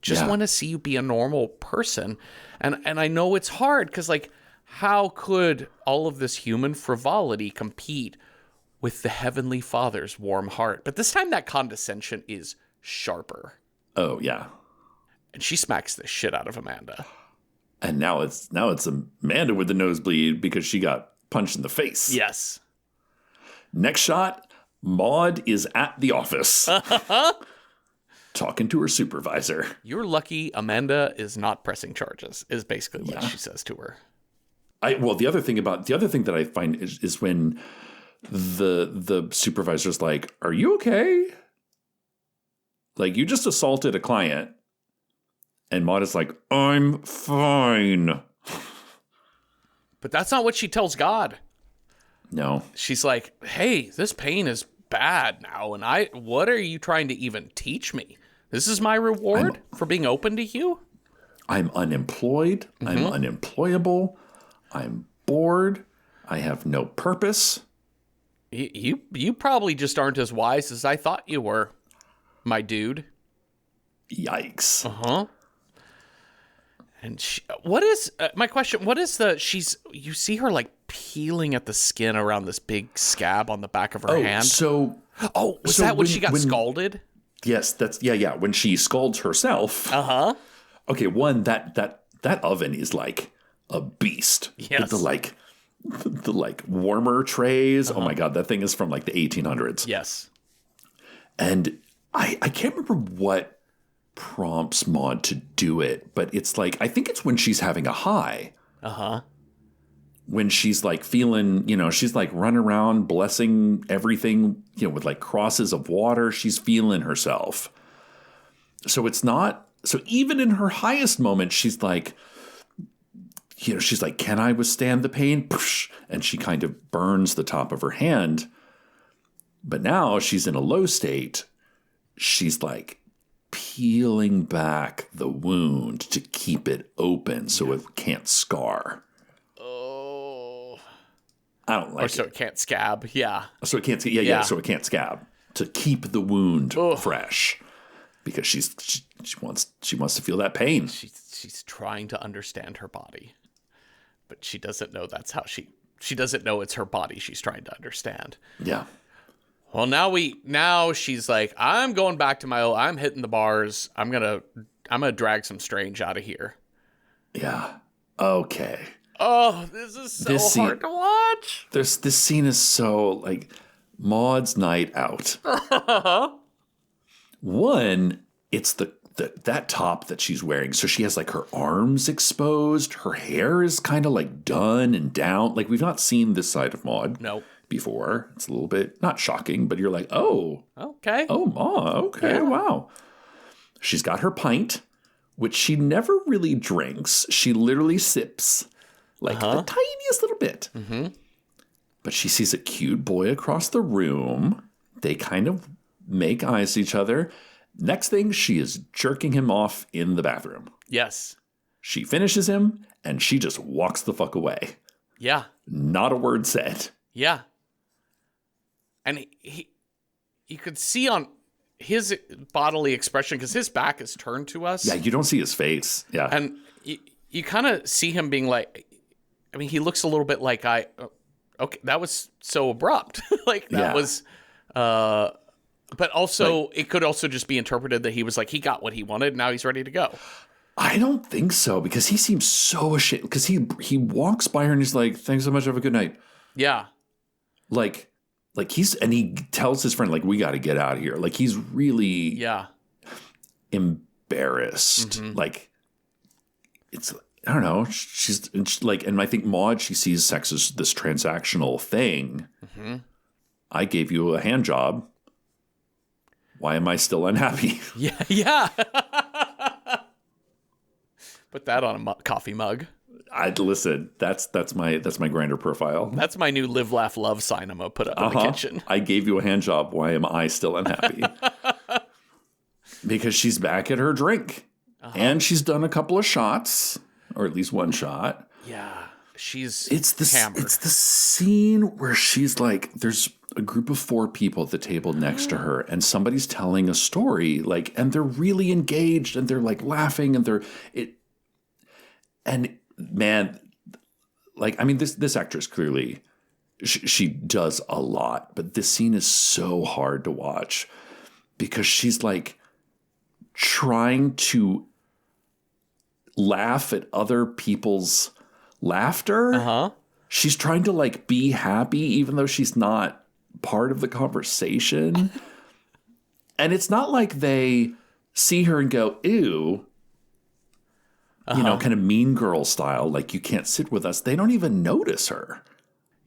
Just want to see you be a normal person. And I know it's hard because, like, how could all of this human frivolity compete with the Heavenly Father's warm heart? But this time that condescension is sharper. Oh, yeah. And she smacks the shit out of Amanda. And now it's Amanda with the nosebleed because she got punched in the face. Yes. Next shot, Maud is at the office. Talking to her supervisor. You're lucky Amanda is not pressing charges, is basically what she says to her. The other thing that I find is when the supervisor's like, are you okay? Like, you just assaulted a client. And Maud is like, I'm fine. But that's not what she tells God. No. She's like, hey, this pain is bad now. And what are you trying to even teach me? This is my reward for being open to you? I'm unemployed. I'm unemployable. I'm bored. I have no purpose. You probably just aren't as wise as I thought you were, my dude. Yikes. Uh-huh. And my question, you see her like peeling at the skin around this big scab on the back of her hand? Was that when she got scalded? Yes, that's when she scalds herself. Uh-huh. Okay, that oven is like a beast. Yes. With the warmer trays. Oh my God, that thing is from like the 1800s. Yes. And I can't remember what prompts Maud to do it, but it's like, I think it's when she's having a high. Uh-huh. When she's like feeling, she's like running around blessing everything, with like crosses of water. She's feeling herself. So even in her highest moment, she's like, can I withstand the pain? And she kind of burns the top of her hand. But now she's in a low state. She's like peeling back the wound to keep it open so it can't scar. I don't like it. So it can't scab, yeah. So it can't, so it can't scab to keep the wound fresh, because she wants to feel that pain. She's trying to understand her body, but she doesn't know that's how she doesn't know it's her body she's trying to understand. Yeah. Well, now she's like, I'm going back to I'm hitting the bars. I'm gonna drag some strange out of here. Yeah. Okay. Oh, this is so hard to watch. This scene is so like Maud's night out. One, it's the that top that she's wearing. So she has like her arms exposed. Her hair is kind of like done and down. Like we've not seen this side of Maud before. It's a little bit not shocking, but you're like, oh, okay. Oh, Ma, okay, yeah. Wow. She's got her pint, which she never really drinks. She literally sips like the tiniest little bit. Mm-hmm. But she sees a cute boy across the room. They kind of make eyes at each other. Next thing, she is jerking him off in the bathroom. Yes. She finishes him, and she just walks the fuck away. Yeah. Not a word said. Yeah. And you could see on his bodily expression, because his back is turned to us. Yeah, you don't see his face. Yeah. And you kind of see him being like, I mean, he looks a little bit like okay, that was so abrupt. Like, that was... But also, it could also just be interpreted that he was like, he got what he wanted, now he's ready to go. I don't think so, because he seems so ashamed. Because he walks by her and he's like, thanks so much, have a good night. Yeah. Like and he tells his friend, like, we got to get out of here. Like, he's really embarrassed. Mm-hmm. Like, it's, I don't know. She's like, and I think Maud, she sees sex as this transactional thing. Mm-hmm. I gave you a hand job. Why am I still unhappy? Yeah. Put that on a coffee mug. Listen. That's my Grindr profile. That's my new live, laugh, love sign. I'm gonna put up in the kitchen. I gave you a hand job. Why am I still unhappy? Because she's back at her drink, and she's done a couple of shots, or at least one shot. Yeah, she's hammered. It's the scene where she's like, there's a group of 4 people at the table next to her, and somebody's telling a story, like, and they're really engaged, and they're like laughing, and man, like, I mean, this actress clearly, she does a lot, but this scene is so hard to watch because she's like trying to laugh at other people's laughter. She's trying to like be happy, even though she's not part of the conversation. And it's not like they see her and go, ew, you know, kind of Mean Girl style, like, you can't sit with us. They don't even notice her.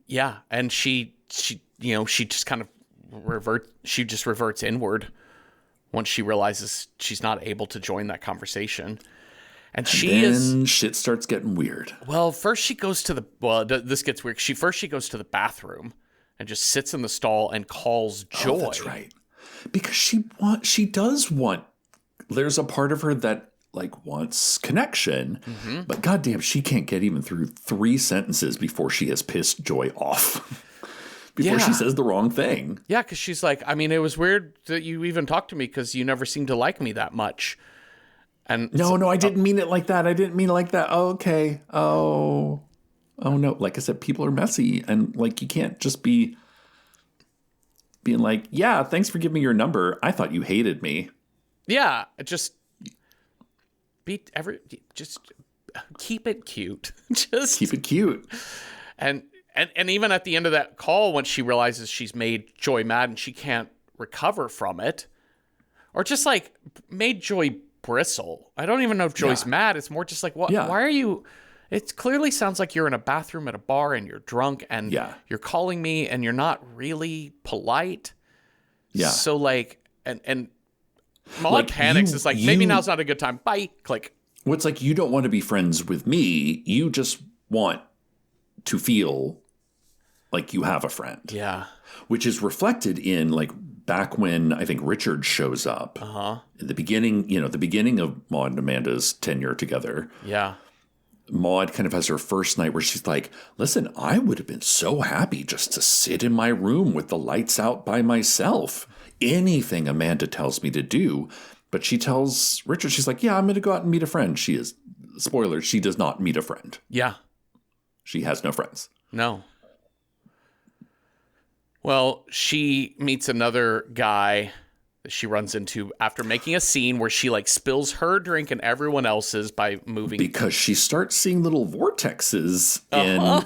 Yeah, and she you know, she just kind of reverts inward once she realizes she's not able to join that conversation. And then shit starts getting weird. Well, first she goes to this gets weird. She goes to the bathroom and just sits in the stall and calls Joy. Oh, that's right. Because she does want, there's a part of her that like wants connection, but goddamn, she can't get even through 3 sentences before she has pissed Joy off. Before she says the wrong thing. Yeah, because she's like, I mean, it was weird that you even talked to me because you never seemed to like me that much. And no, I didn't mean it like that. I didn't mean it like that. Oh, okay. Oh no. Like I said, people are messy, and like you can't just be being like, yeah, thanks for giving me your number. I thought you hated me. Yeah, just keep it cute. Just keep it cute. And even at the end of that call, when she realizes she's made Joy mad and she can't recover from it, or just like made Joy bristle. I don't even know if Joy's mad. It's more just like, what? Yeah. Why are you? It clearly sounds like you're in a bathroom at a bar and you're drunk and you're calling me and you're not really polite. Yeah. So like, and Maud like panics. It's like, maybe now's not a good time. Bye. Click. Well, it's like, you don't want to be friends with me. You just want to feel like you have a friend. Yeah. Which is reflected in like back when I think Richard shows up. In the beginning of Maud and Amanda's tenure together. Yeah. Maud kind of has her first night where she's like, listen, I would have been so happy just to sit in my room with the lights out by myself. Anything Amanda tells me to do. But she tells Richard, she's like, yeah, I'm going to go out and meet a friend. She is, spoiler, she does not meet a friend. Yeah. She has no friends. No. Well, she meets another guy that she runs into after making a scene where she like spills her drink and everyone else's by moving. Because she starts seeing little vortexes in...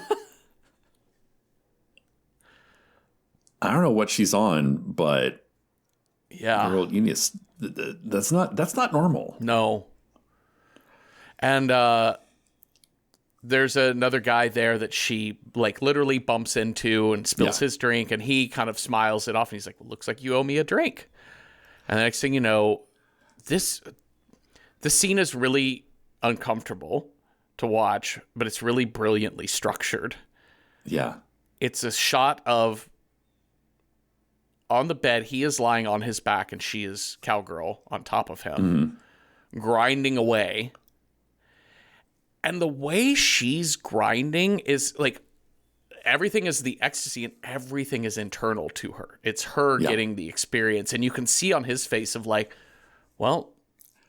I don't know what she's on, but Yeah. Girl, you need that's not normal. No. And there's another guy there that she like literally bumps into and spills his drink, and he kind of smiles it off, and he's like, well, looks like you owe me a drink. And the next thing you know, this scene is really uncomfortable to watch, but it's really brilliantly structured. Yeah. It's a shot of on the bed, he is lying on his back, and she is cowgirl on top of him, grinding away. And the way she's grinding is like everything is the ecstasy and everything is internal to her. It's her getting the experience. And you can see on his face of like, well,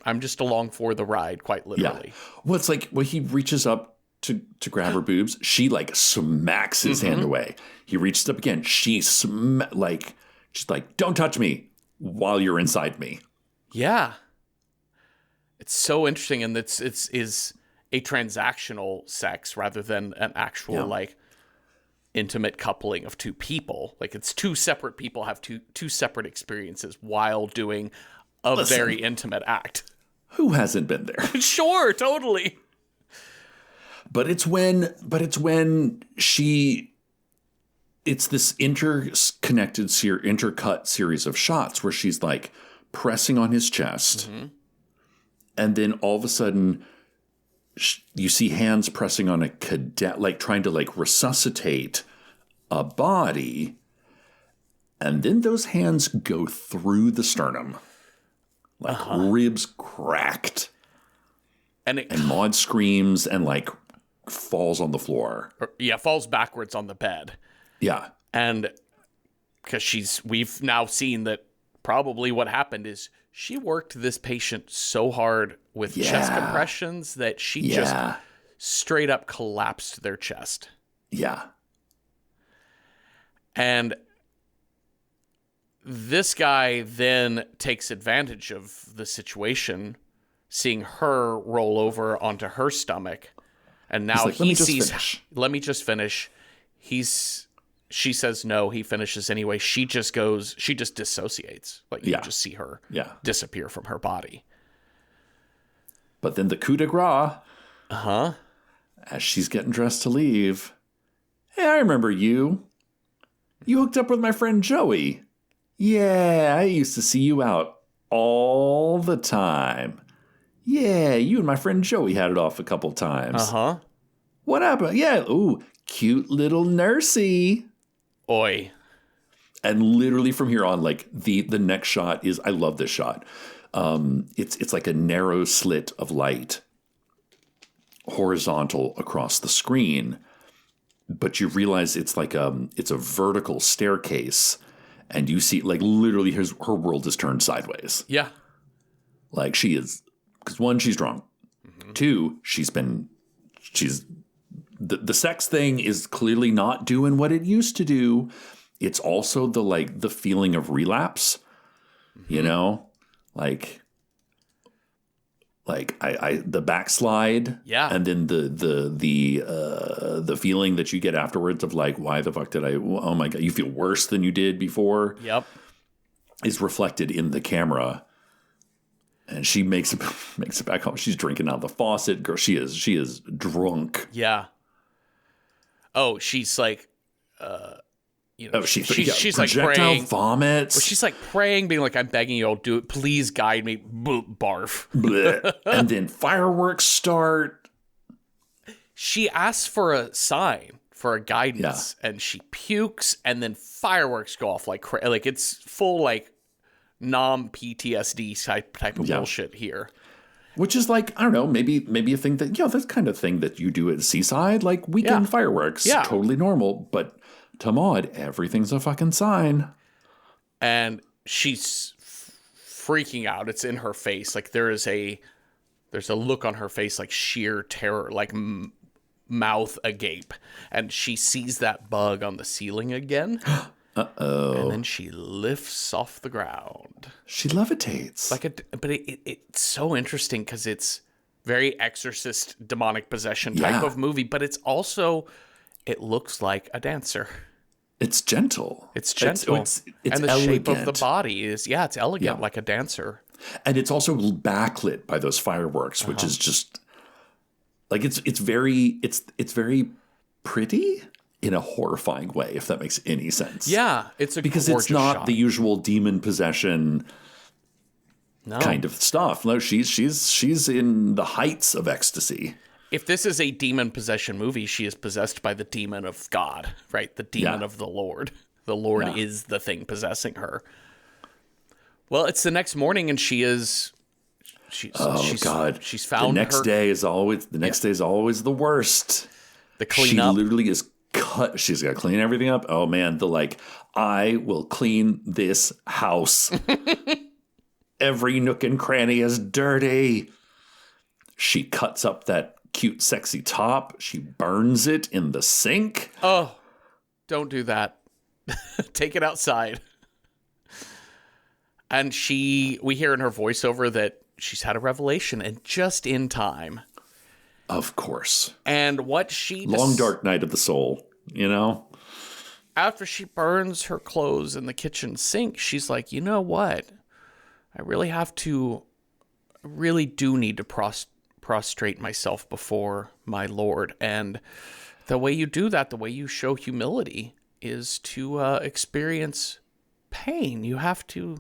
I'm just along for the ride, quite literally. Yeah. Well, it's like when he reaches up to grab her boobs, she like smacks his hand away. He reaches up again. She's like, don't touch me while you're inside me. Yeah. It's so interesting. And it's a transactional sex rather than an actual like intimate coupling of two people. Like it's two separate people have two separate experiences while doing a very intimate act. Who hasn't been there? Sure, totally. But it's when it's this interconnected, intercut series of shots where she's like pressing on his chest, and then all of a sudden you see hands pressing on a cadet, like trying to like resuscitate a body, and then those hands go through the sternum, like ribs cracked, and Maud screams and like falls on the floor. Falls backwards on the bed. Yeah, and because we've now seen that probably what happened is she worked this patient so hard with chest compressions that she just straight up collapsed their chest. Yeah. And this guy then takes advantage of the situation, seeing her roll over onto her stomach. And now like, he sees, let me just finish. She says no, he finishes anyway. She just dissociates. Like you just see her disappear from her body. But then the coup de grace, as she's getting dressed to leave. Hey, I remember you. You hooked up with my friend Joey. Yeah, I used to see you out all the time. Yeah, you and my friend Joey had it off a couple times. What happened? Yeah, ooh, cute little nursey. Oi. And literally from here on, like the next shot is, I love this shot. It's like a narrow slit of light, horizontal across the screen, but you realize it's like it's a vertical staircase, and you see like literally her world is turned sideways. Yeah, like she is, because one, she's drunk. Two, the sex thing is clearly not doing what it used to do. It's also the feeling of relapse, you know, like the backslide, and then the feeling that you get afterwards of like, why the fuck did I? Oh my god, you feel worse than you did before. Yep, is reflected in the camera, and she makes it back home. She's drinking out of the faucet. Girl, she is drunk. Yeah. Oh, she's like, she's like praying. Vomits. Well, she's like praying, being like, I'm begging you, do it. Please guide me. Barf. And then fireworks start. She asks for a sign, for a guidance, and she pukes, and then fireworks go off like like it's full like non-PTSD type of bullshit here. Which is like, I don't know, maybe a thing that, that's kind of thing that you do at Seaside, like weekend fireworks. Yeah. Totally normal. But to Maud, everything's a fucking sign. And she's freaking out. It's in her face. Like there's a look on her face, like sheer terror, like mouth agape. And she sees that bug on the ceiling again. Uh-oh. And then she lifts off the ground. She levitates. But it's so interesting because it's very Exorcist, demonic possession type of movie, but it's also, it looks like a dancer. It's gentle. It's gentle. It's and the elegant. shape of the body is, it's elegant, like a dancer. And it's also backlit by those fireworks, which is just like it's very pretty in a horrifying way, if that makes any sense. Yeah, it's because gorgeous it's not shot. the usual demon possession kind of stuff. No, she's in the heights of ecstasy. If this is a demon possession movie, she is possessed by the demon of God, right? The demon of the Lord. The Lord is the thing possessing her. Well, it's the next morning, and she's found the next day is always the worst. The cleanup. She literally is cut. She's got to clean everything up. Oh man, I will clean this house. Every nook and cranny is dirty. She cuts up that cute, sexy top. She burns it in the sink. Oh, don't do that. Take it outside. And we hear in her voiceover that she's had a revelation, and just in time. Of course. And what she... Long dark night of the soul, you know? After she burns her clothes in the kitchen sink, she's like, you know what? I really do need to prostrate myself before my Lord. And the way you do that, the way you show humility, is to experience pain. You have to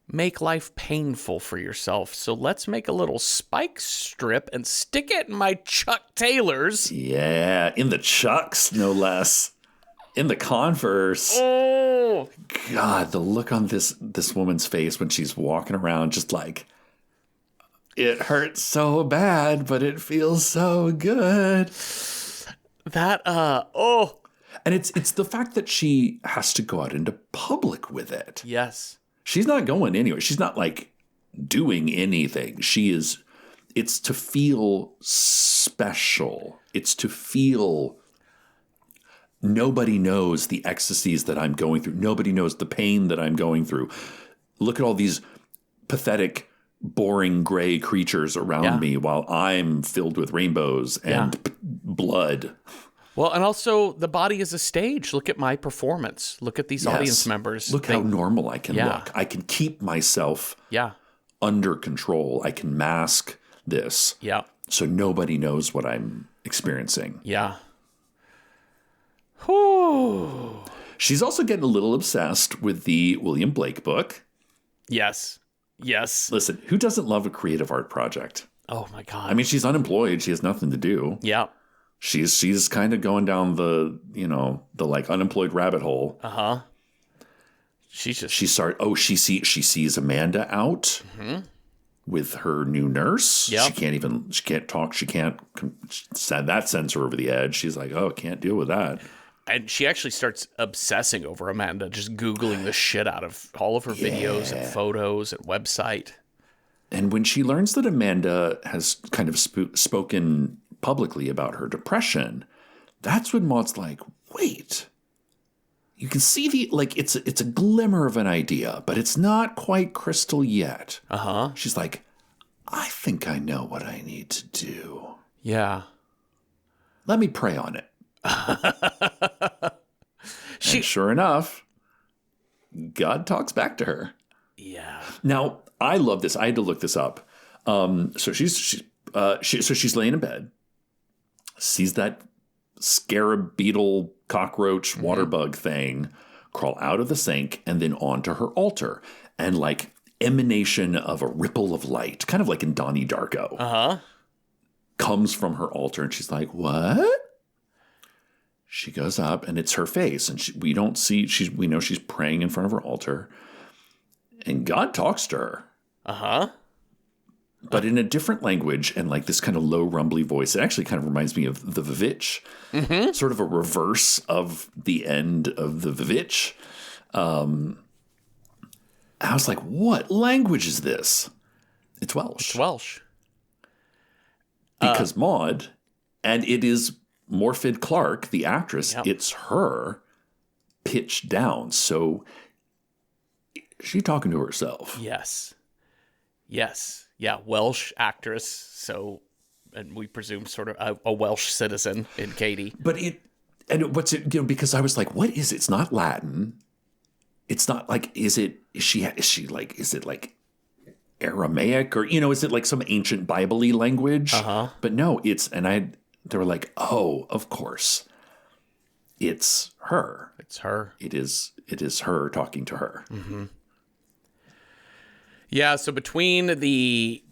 make life painful for yourself. So let's make a little spike strip and stick it in my Chuck Taylors. Yeah, in the Chucks, no less. In the Converse. Oh, God, the look on this woman's face when she's walking around, just like, it hurts so bad, but it feels so good. And it's the fact that she has to go out into public with it. Yes. She's not going anywhere. She's not doing anything. It's to feel special. It's to feel nobody knows the ecstasies that I'm going through. Nobody knows the pain that I'm going through. Look at all these pathetic, boring gray creatures around me while I'm filled with rainbows and blood. Well, and also the body is a stage. Look at my performance. Look at these audience members. Look how normal I can look. I can keep myself under control. I can mask this. Yeah. So nobody knows what I'm experiencing. Yeah. Whew. She's also getting a little obsessed with the William Blake book. Yes. Yes. Listen, who doesn't love a creative art project? Oh my God. I mean, she's unemployed. She has nothing to do. Yeah. She's kind of going down the unemployed rabbit hole. Uh-huh. She sees Amanda out with her new nurse. Yep. She can't talk. That sends her over the edge. She's like, oh, can't deal with that. And she actually starts obsessing over Amanda, just Googling the shit out of all of her videos and photos and website. And when she learns that Amanda has kind of spoken publicly about her depression, that's when Maud's like, wait, you can see it's a glimmer of an idea, but it's not quite crystal yet. Uh-huh. She's like, I think I know what I need to do. Yeah. Let me pray on it. And sure enough, God talks back to her. Yeah. Now, I love this. I had to look this up. So she's laying in bed, sees that scarab, beetle, cockroach, water bug thing crawl out of the sink and then onto her altar, and emanation of a ripple of light, kind of like in Donnie Darko, comes from her altar, and she's like, "What?" She goes up, and it's her face, and we know she's praying in front of her altar, and God talks to her. But in a different language and this kind of low, rumbly voice. It actually kind of reminds me of the Vivitch, sort of a reverse of the end of the Vivitch. I was like, what language is this? It's Welsh. It's Welsh. Because Maud, and it is Morfydd Clark, the actress, it's her pitched down. So she's talking to herself. Yes. Yes. Yeah, Welsh actress. So, and we presume sort of a Welsh citizen in Katie. But And what's it, because I was like, what is it? It's not Latin. It's not like, is it like Aramaic or, is it like some ancient Bible-y language? But no, they were like, oh, of course. It's her. It's her. It is her talking to her. Mm-hmm. Yeah, so between the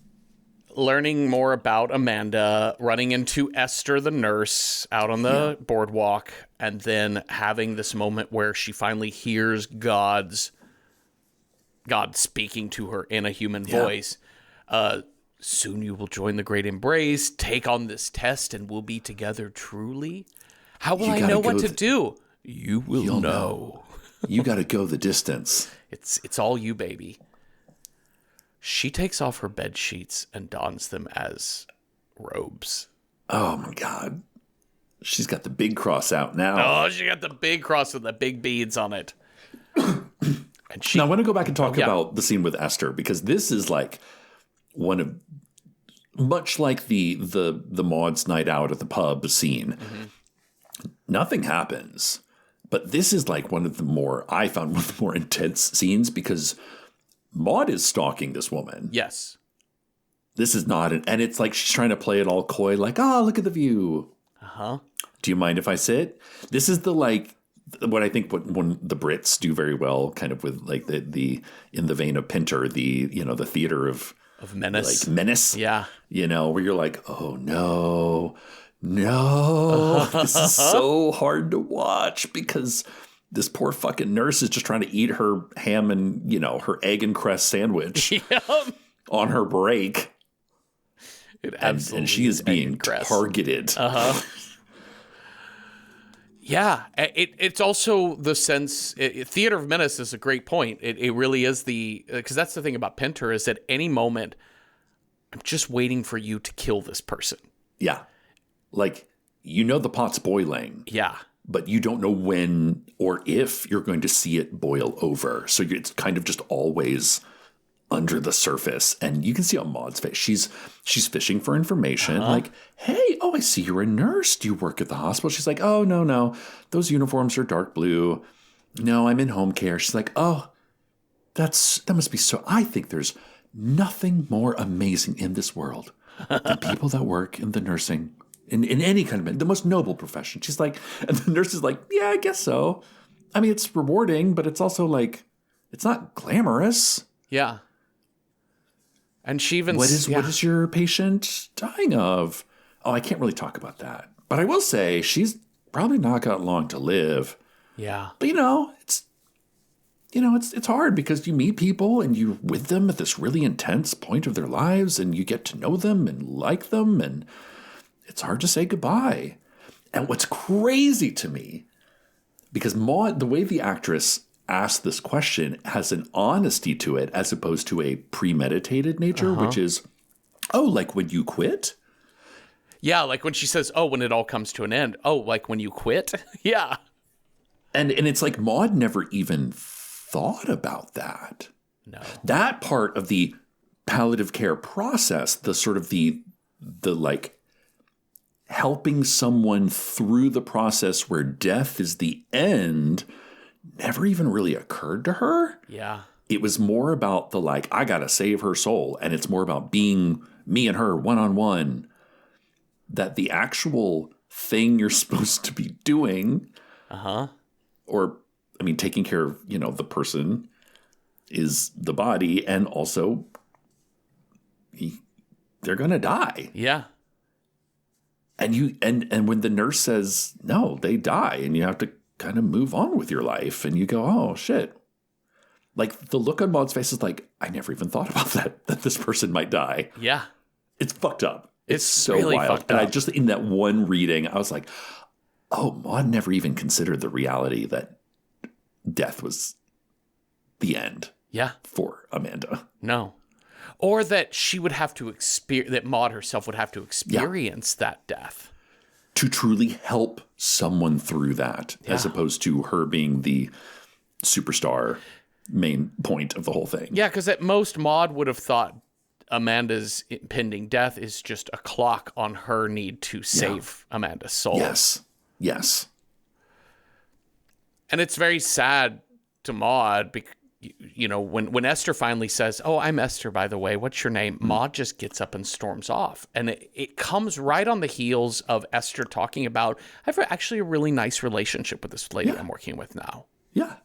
learning more about Amanda, running into Esther the nurse out on the boardwalk, and then having this moment where she finally hears God speaking to her in a human voice. Soon you will join the great embrace, take on this test, and we'll be together truly. How will I know what to do? You'll know. You got to go the distance. It's all you, baby. She takes off her bed sheets and dons them as robes. Oh, my God. She's got the big cross out now. Oh, she got the big cross with the big beads on it. Now, I want to go back and talk about the scene with Esther, because this is like one of, much like the Maud's night out at the pub scene. Mm-hmm. Nothing happens. But this is like one of the more intense scenes, because Maud is stalking this woman. Yes. This is not and it's like she's trying to play it all coy, like, oh, look at the view. Uh-huh. Do you mind if I sit? This is the like what I think when the Brits do very well, kind of with like the in the vein of Pinter, the theater of menace. Like menace. Yeah. Where you're like, oh no, this is so hard to watch, because this poor fucking nurse is just trying to eat her ham and, her egg and cress sandwich on her break. And she is being targeted. Uh-huh. Yeah. It's also the sense, theater of menace is a great point. It really is because that's the thing about Pinter, is at any moment, I'm just waiting for you to kill this person. Yeah. Like, the pot's boiling. Yeah. But you don't know when or if you're going to see it boil over. So it's kind of just always under the surface. And you can see on Maud's face, she's fishing for information. Like, hey, I see you're a nurse. Do you work at the hospital? She's like, oh, no. Those uniforms are dark blue. No, I'm in home care. She's like, oh, that must be so. I think there's nothing more amazing in this world than people that work in the nursing in any kind of, the most noble profession. She's like, and the nurse is like, yeah, I guess so. I mean, it's rewarding, but it's also like, it's not glamorous. Yeah. And she even... What is your patient dying of? Oh, I can't really talk about that. But I will say, she's probably not got long to live. Yeah. But, it's hard, because you meet people and you're with them at this really intense point of their lives, and you get to know them and like them, and it's hard to say goodbye. And what's crazy to me, because Maud, the way the actress asked this question has an honesty to it as opposed to a premeditated nature, which is, oh, like when you quit? Yeah, like when she says, oh, when it all comes to an end. Oh, like when you quit? Yeah. And it's like Maud never even thought about that. No. That part of the palliative care process, the sort of the like helping someone through the process where death is the end, never even really occurred to her. Yeah. It was more about the like, I gotta save her soul. And it's more about being me and her one-on-one. That the actual thing you're supposed to be doing, or, I mean, taking care of, the person is the body, and also they're gonna die. Yeah. And and when the nurse says, no, they die, and you have to kind of move on with your life, and you go, oh, shit. Like, the look on Maud's face is like, I never even thought about that this person might die. Yeah. It's fucked up. It's so really wild. fucked and up. I just, in that one reading, I was like, oh, Maud never even considered the reality that death was the end. Yeah. For Amanda. No. Or that she would have to that Maud herself would have to experience that death. To truly help someone through that, as opposed to her being the superstar main point of the whole thing. Yeah, because at most, Maud would have thought Amanda's impending death is just a clock on her need to save Amanda's soul. Yes. And it's very sad to Maud because, you know, when Esther finally says, "Oh, I'm Esther, by the way, what's your name?" Maud just gets up and storms off. And it comes right on the heels of Esther talking about, I have actually a really nice relationship with this lady I'm working with now. Yeah.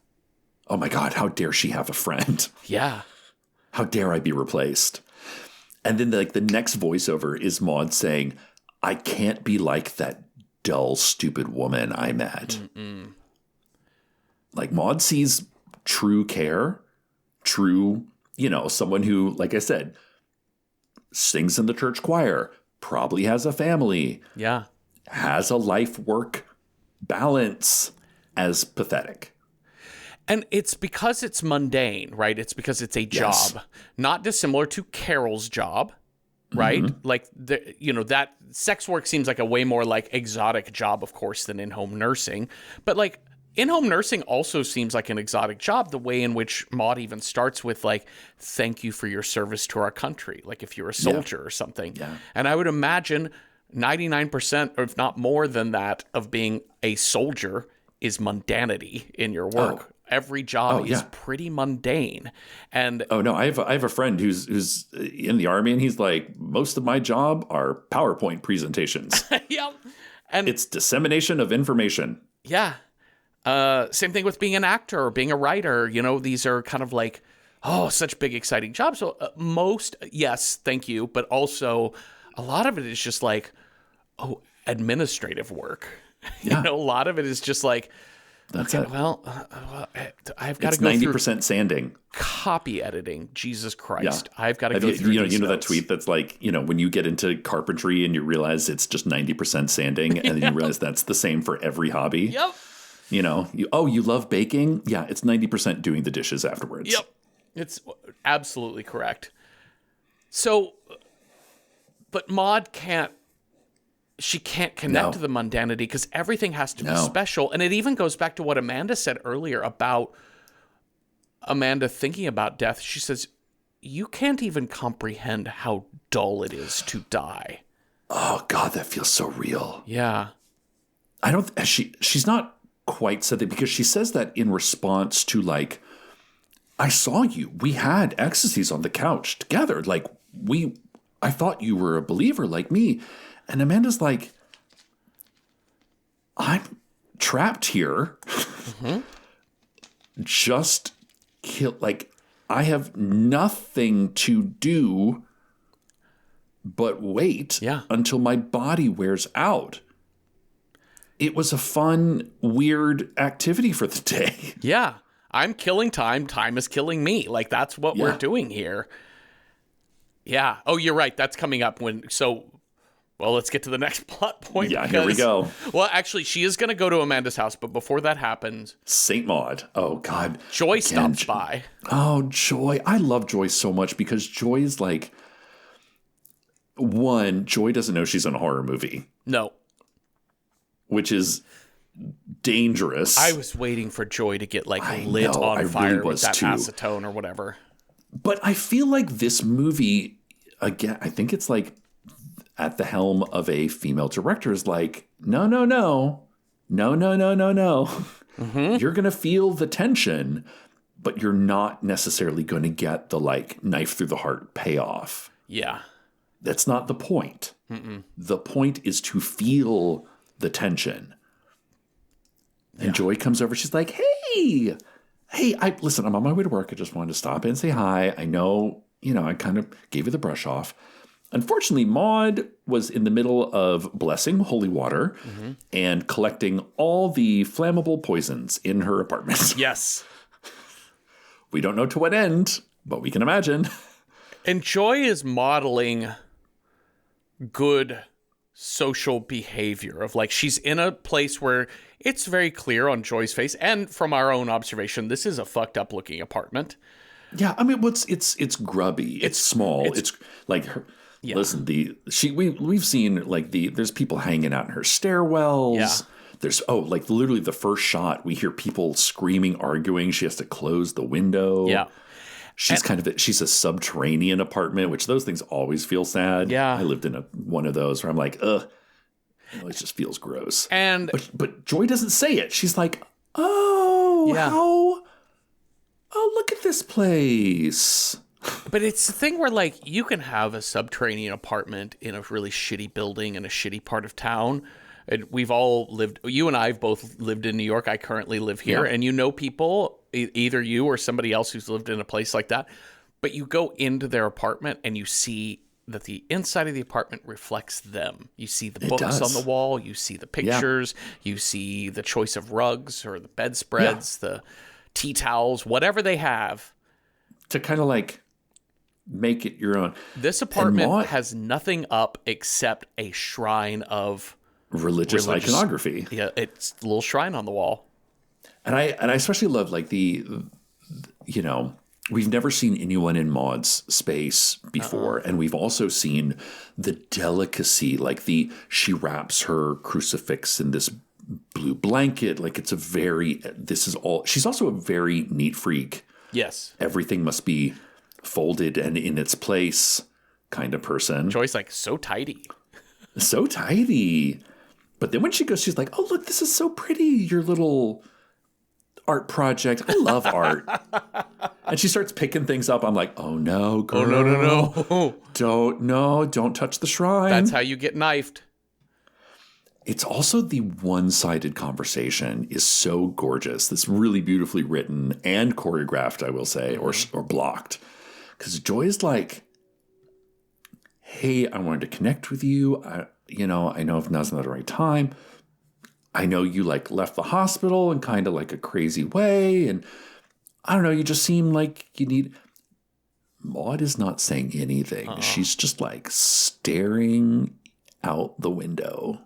Oh my God, how dare she have a friend? Yeah. How dare I be replaced? And then the next voiceover is Maud saying, "I can't be like that dull, stupid woman I met." Mm-mm. Like Maud sees true care, true, you know, someone who, like I said, sings in the church choir, probably has a family, has a life-work balance, as pathetic. And it's because it's mundane, right? It's because it's a job, not dissimilar to Carol's job, right? Mm-hmm. Like, that sex work seems like a way more like exotic job, of course, than in-home nursing. But like, in-home nursing also seems like an exotic job, the way in which Maud even starts with like, "Thank you for your service to our country," like if you're a soldier or something. Yeah. And I would imagine 99%, or if not more than that, of being a soldier is mundanity in your work. Every job is pretty mundane. And no, I have a friend who's in the Army, and he's like, "Most of my job are PowerPoint presentations." And it's dissemination of information. Yeah. Same thing with being an actor or being a writer. You know, these are kind of like, such big, exciting jobs. So yes, thank you. But also a lot of it is just like, administrative work. Yeah. You know, a lot of it is just like, that's it. Well, I've got to go 90% through sanding. Copy editing. Jesus Christ. Yeah. I've got to go through you know that tweet that's like, you know, when you get into carpentry and you realize it's just 90% sanding, and then you realize that's the same for every hobby. Yep. You know, you love baking? Yeah, it's 90% doing the dishes afterwards. Yep. It's absolutely correct. So, but Maud can't connect to the mundanity because everything has to be special. And it even goes back to what Amanda said earlier about Amanda thinking about death. She says, "You can't even comprehend how dull it is to die." Oh God, that feels so real. Yeah. She's not quite said that, because she says that in response to like, "I saw you. We had ecstasies on the couch together. Like I thought you were a believer like me." And Amanda's like, "I'm trapped here. Just like, I have nothing to do but wait until my body wears out." It was a fun, weird activity for the day. Yeah. I'm killing time. Time is killing me. Like, that's what we're doing here. Yeah. Oh, you're right. That's coming up well, let's get to the next plot point. Yeah, here we go. Well, actually, she is going to go to Amanda's house, but before that happens... Saint Maud. Oh, God. Joy stops by. Oh, Joy. I love Joy so much because Joy is like... One, Joy doesn't know she's in a horror movie. No. Which is dangerous. I was waiting for Joy to get lit on fire with that acetone or whatever. But I feel like this movie, again, I think it's like at the helm of a female director, is like, no. Mm-hmm. You're going to feel the tension, but you're not necessarily going to get the like knife through the heart payoff. Yeah. That's not the point. Mm-mm. The point is to feel the tension. And Joy comes over. She's like, hey, listen, I'm on my way to work. I just wanted to stop in and say hi. I know, I kind of gave you the brush off. Unfortunately, Maud was in the middle of blessing holy water and collecting all the flammable poisons in her apartment. Yes. We don't know to what end, but we can imagine. And Joy is modeling good social behavior of like, she's in a place where it's very clear on Joy's face, and from our own observation, this is a fucked up looking apartment. Yeah, I mean, it's grubby. It's small. It's like her. Yeah. Listen, we've seen like there's people hanging out in her stairwells. Yeah. There's like literally the first shot, we hear people screaming, arguing. She has to close the window. Yeah. She's she's a subterranean apartment, which those things always feel sad. Yeah. I lived in one of those where I'm like, ugh, it just feels gross. And but Joy doesn't say it. She's like, Oh, Yeah. Oh, look at this place. But it's the thing where, like, you can have a subterranean apartment in a really shitty building in a shitty part of town. And we've all lived, you and I have both lived in New York. I currently live here. Yeah. And you know people, either you or somebody else who's lived in a place like that. But you go into their apartment and you see that the inside of the apartment reflects them. You see the books does. on the wall. You see the pictures. You see the choice of rugs or the bedspreads, the tea towels, whatever they have. To kind of like make it your own. This apartment has nothing up except a shrine of religious iconography. Yeah, it's a little shrine on the wall. And I especially love like the you know, we've never seen anyone in Maud's space before, and we've also seen the delicacy, like she wraps her crucifix in this blue blanket, like it's she's also a very neat freak. Yes. Everything must be folded and in its place kind of person. Joy's like, so tidy. So tidy. But then when she goes, she's like, oh, look, this is so pretty, your little art project. I love art. And she starts picking things up. I'm like, oh, no, girl. Oh, no. Don't touch the shrine. That's how you get knifed. It's also the one-sided conversation is so gorgeous. This really beautifully written and choreographed, I will say, or blocked. Because Joy is like, hey, I wanted to connect with you. I know if now's not the right time. I know you like left the hospital in kind of like a crazy way. And I don't know, you just seem like you need... Maud is not saying anything. She's just like staring out the window.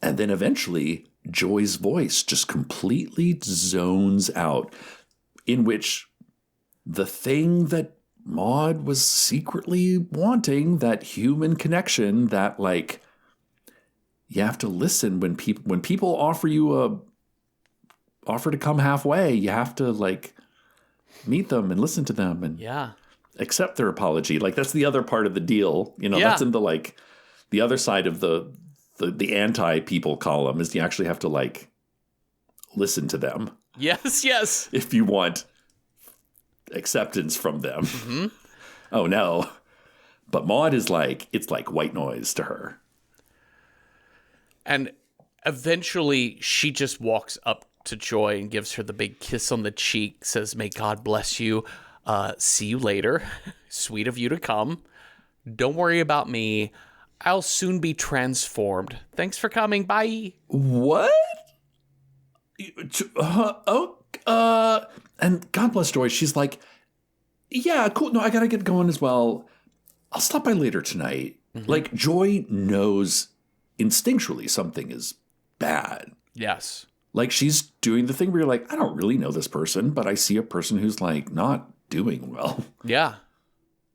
And then eventually, Joy's voice just completely zones out, in which the thing that Maud was secretly wanting, that human connection, that like you have to listen when people offer to come halfway, you have to like meet them and listen to them and accept their apology. Like that's the other part of the deal. That's in the like the other side of the anti-people column is you actually have to like listen to them. Yes. If you want acceptance from them. Mm-hmm. Oh no. But Maud is like, it's like white noise to her. And eventually she just walks up to Joy and gives her the big kiss on the cheek, says, may God bless you. See you later. Sweet of you to come. Don't worry about me. I'll soon be transformed. Thanks for coming. Bye. What? And God bless Joy. She's like, yeah, cool. No, I got to get going as well. I'll stop by later tonight. Mm-hmm. Like Joy knows instinctually something is bad. Yes. Like she's doing the thing where you're like, I don't really know this person, but I see a person who's like not doing well. Yeah.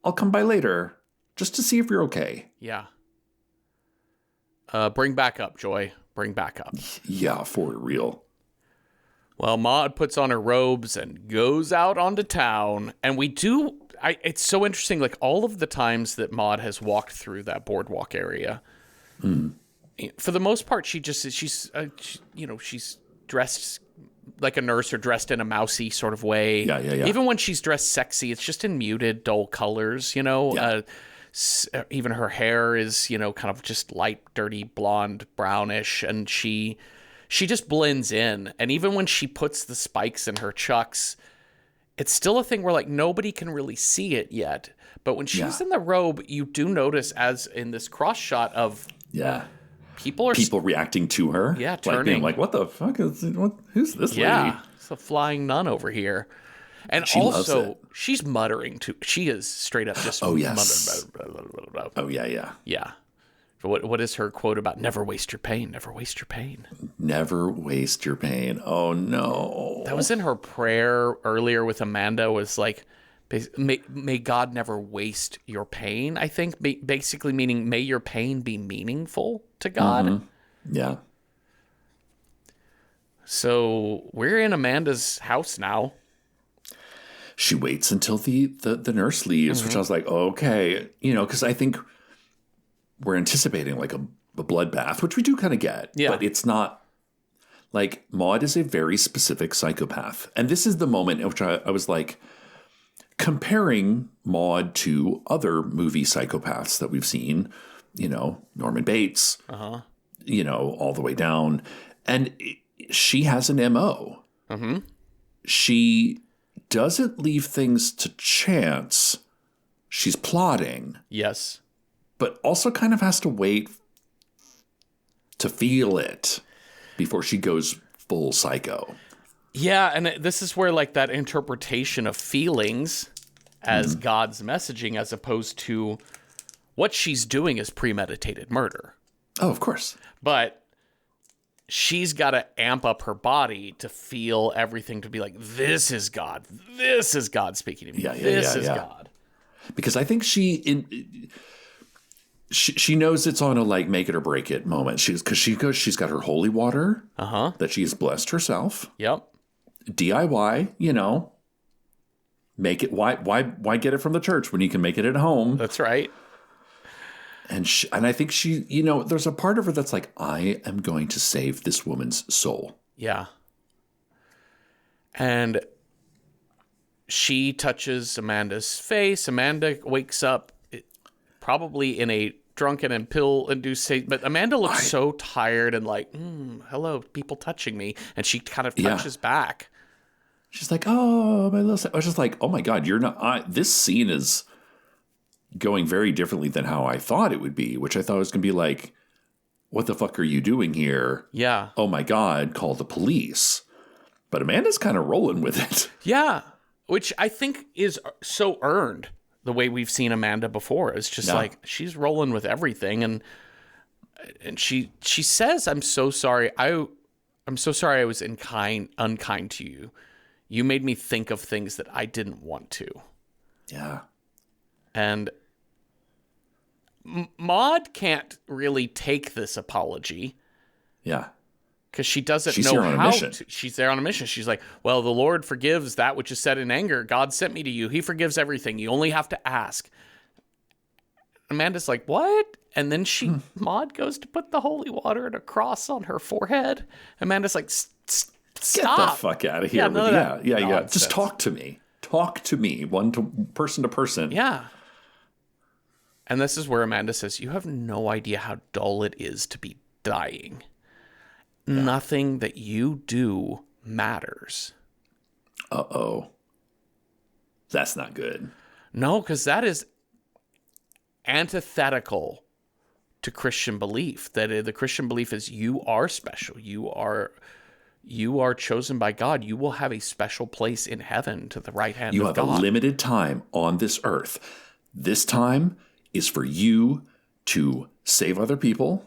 I'll come by later just to see if you're okay. Yeah. Bring back up, Joy. Bring back up. Yeah, for real. Well, Maud puts on her robes and goes out onto town. And it's so interesting, like all of the times that Maud has walked through that boardwalk area, for the most part, she's dressed like a nurse or dressed in a mousy sort of way. Yeah. Even when she's dressed sexy, it's just in muted, dull colors, Yeah. Even her hair is, kind of just light, dirty, blonde, brownish, and she just blends in. And even when she puts the spikes in her chucks, it's still a thing where like nobody can really see it yet. But when she's in the robe, you do notice, as in this cross shot of people reacting to her, turning, like being like, what the fuck who's this lady? Yeah, it's a flying nun over here. And she also, she's muttering too. She is straight up just muttering. Oh, yeah. Yeah. What is her quote about never waste your pain, never waste your pain? Never waste your pain. Oh, no. That was in her prayer earlier with Amanda, was like, may God never waste your pain, I think. Basically meaning, may your pain be meaningful to God. Mm-hmm. Yeah. So we're in Amanda's house now. She waits until the nurse leaves, which I was like, okay, because I think we're anticipating like a bloodbath, which we do kind of get, but it's not Like, Maud is a very specific psychopath. And this is the moment in which I was like, comparing Maud to other movie psychopaths that we've seen, Norman Bates, all the way down. And she has an MO. Mm-hmm. She doesn't leave things to chance. She's plotting. Yes. But also kind of has to wait to feel it before she goes full psycho. Yeah, and this is where like that interpretation of feelings as God's messaging as opposed to what she's doing is premeditated murder. Oh, of course. But she's got to amp up her body to feel everything, to be like, this is God. This is God speaking to me. This is God. Because I think she knows it's on a like make it or break it moment. She's got her holy water that she has blessed herself. Yep. DIY, make it. Why get it from the church when you can make it at home? That's right. And I think she, there's a part of her that's like, I am going to save this woman's soul. Yeah. And she touches Amanda's face. Amanda wakes up probably in a drunken and pill-induced state. But Amanda looks so tired and like, hello, people touching me. And she kind of touches back. She's like, oh, my little... I was just like, oh my God, you're not... this scene is going very differently than how I thought it would be, which I thought was going to be like, what the fuck are you doing here? Yeah. Oh my God, call the police. But Amanda's kind of rolling with it. Yeah. Which I think is so earned, the way we've seen Amanda before. It's just like, she's rolling with everything. And she says, I'm so sorry. I'm so sorry I was unkind to you. You made me think of things that I didn't want to. Yeah. And Maud can't really take this apology. Yeah. Because she doesn't She's know there on a how mission. to. She's there on a mission. She's like, well, the Lord forgives that which is said in anger. God sent me to you. He forgives everything. You only have to ask. Amanda's like, what? And then Maud goes to put the holy water and a cross on her forehead. Amanda's like, stop. Get the fuck out of here. Yeah. Just talk to me. Talk to me, person to person. Yeah. And this is where Amanda says, you have no idea how dull it is to be dying. Yeah. Nothing that you do matters. Uh-oh. That's not good. No, because that is antithetical to Christian belief. That the Christian belief is you are special. You are chosen by God. You will have a special place in heaven to the right hand of God. You have a limited time on this earth. This time is for you to save other people,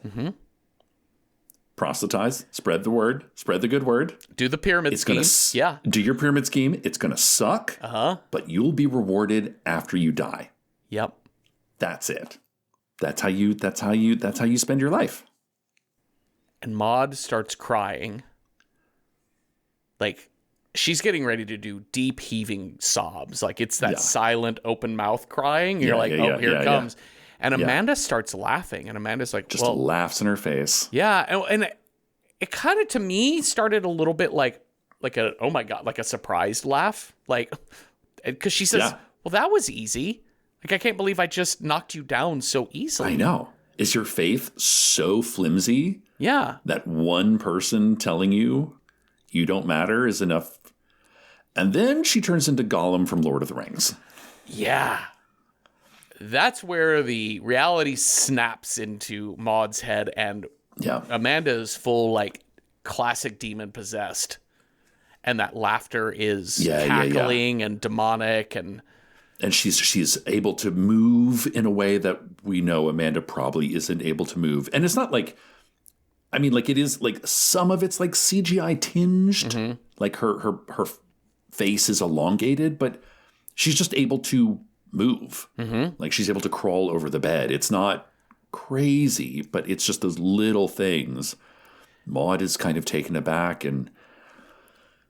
proselytize, spread the word, spread the good word. Do the pyramid scheme. Do your pyramid scheme. It's going to suck, but you'll be rewarded after you die. Yep. That's it. That's how you spend your life. And Maud starts crying. Like, she's getting ready to do deep heaving sobs. Like, it's that silent open mouth crying. You're here it comes. And Amanda starts laughing. And Amanda's like, just laughs in her face. Yeah. And it kind of, to me, started a little bit like a, oh my God, like a surprised laugh. Like, because she says, well, that was easy. Like, I can't believe I just knocked you down so easily. I know. Is your faith so flimsy? Yeah. That one person telling you don't matter is enough. And then she turns into Gollum from Lord of the Rings. Yeah. That's where the reality snaps into Maud's head, and Amanda is full, like, classic demon possessed. And that laughter is cackling and demonic, and she's able to move in a way that we know Amanda probably isn't able to move. And it's not like, I mean, like, it is like some of it's like CGI tinged, like her face is elongated, but she's just able to move. Like, she's able to crawl over the bed. It's not crazy, but it's just those little things. Maud is kind of taken aback, and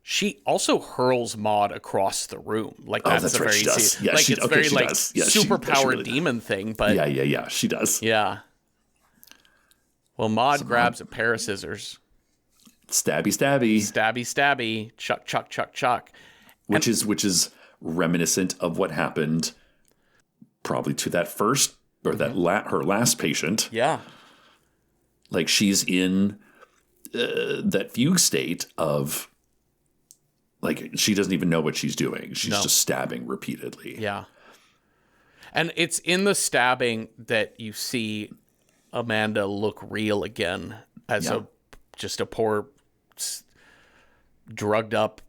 she also hurls Maud across the room. Like, that's a very superpowered demon thing. But yeah, she does. Yeah. Well, Maud grabs a pair of scissors. Stabby, stabby. Stabby, stabby. Chuck, chuck, chuck, chuck. Which is reminiscent of what happened probably to that first, or that her last patient. Yeah. Like, she's in that fugue state of, like, she doesn't even know what she's doing. She's just stabbing repeatedly. Yeah. And it's in the stabbing that you see Amanda look real again as just a poor, drugged up,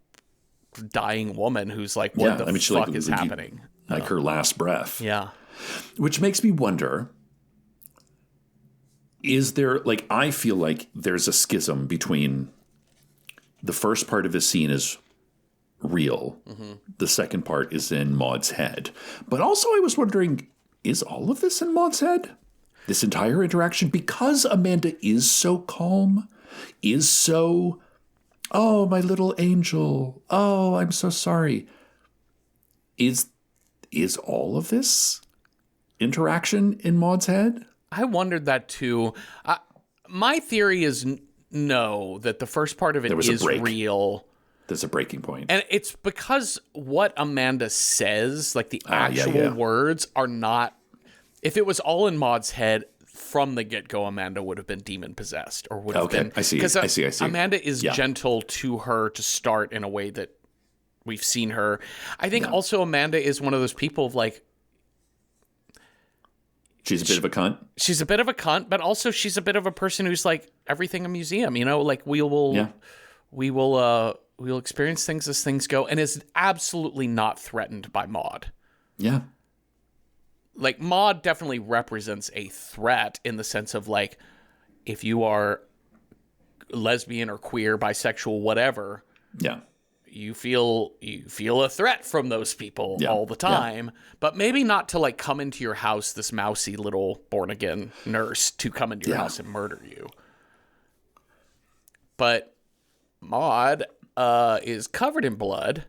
dying woman who's like, what the fuck is happening? Like her last breath. Yeah. Which makes me wonder, is there, like, I feel like there's a schism between the first part of the scene is real. Mm-hmm. The second part is in Maud's head. But also I was wondering, is all of this in Maud's head? This entire interaction? Because Amanda is so calm, is so, oh, my little angel. Oh, I'm so sorry. Is all of this interaction in Maud's head? I wondered that too. My theory is no, that the first part of it is real. There's a breaking point. And it's because what Amanda says, like the actual words, are not... If it was all in Maud's head, from the get-go, Amanda would have been demon-possessed. Or would have been... I see. Amanda is gentle to her to start in a way that we've seen her. I think also Amanda is one of those people of like... She's a bit of a cunt. She's a bit of a cunt, but also she's a bit of a person who's like everything a museum, you know, like we will experience things as things go, and is absolutely not threatened by Maud. Yeah. Like Maud definitely represents a threat in the sense of like, if you are lesbian or queer, bisexual, whatever. Yeah. You feel a threat from those people all the time, but maybe not to like come into your house, this mousy little born again nurse to come into your house and murder you. But Maud is covered in blood,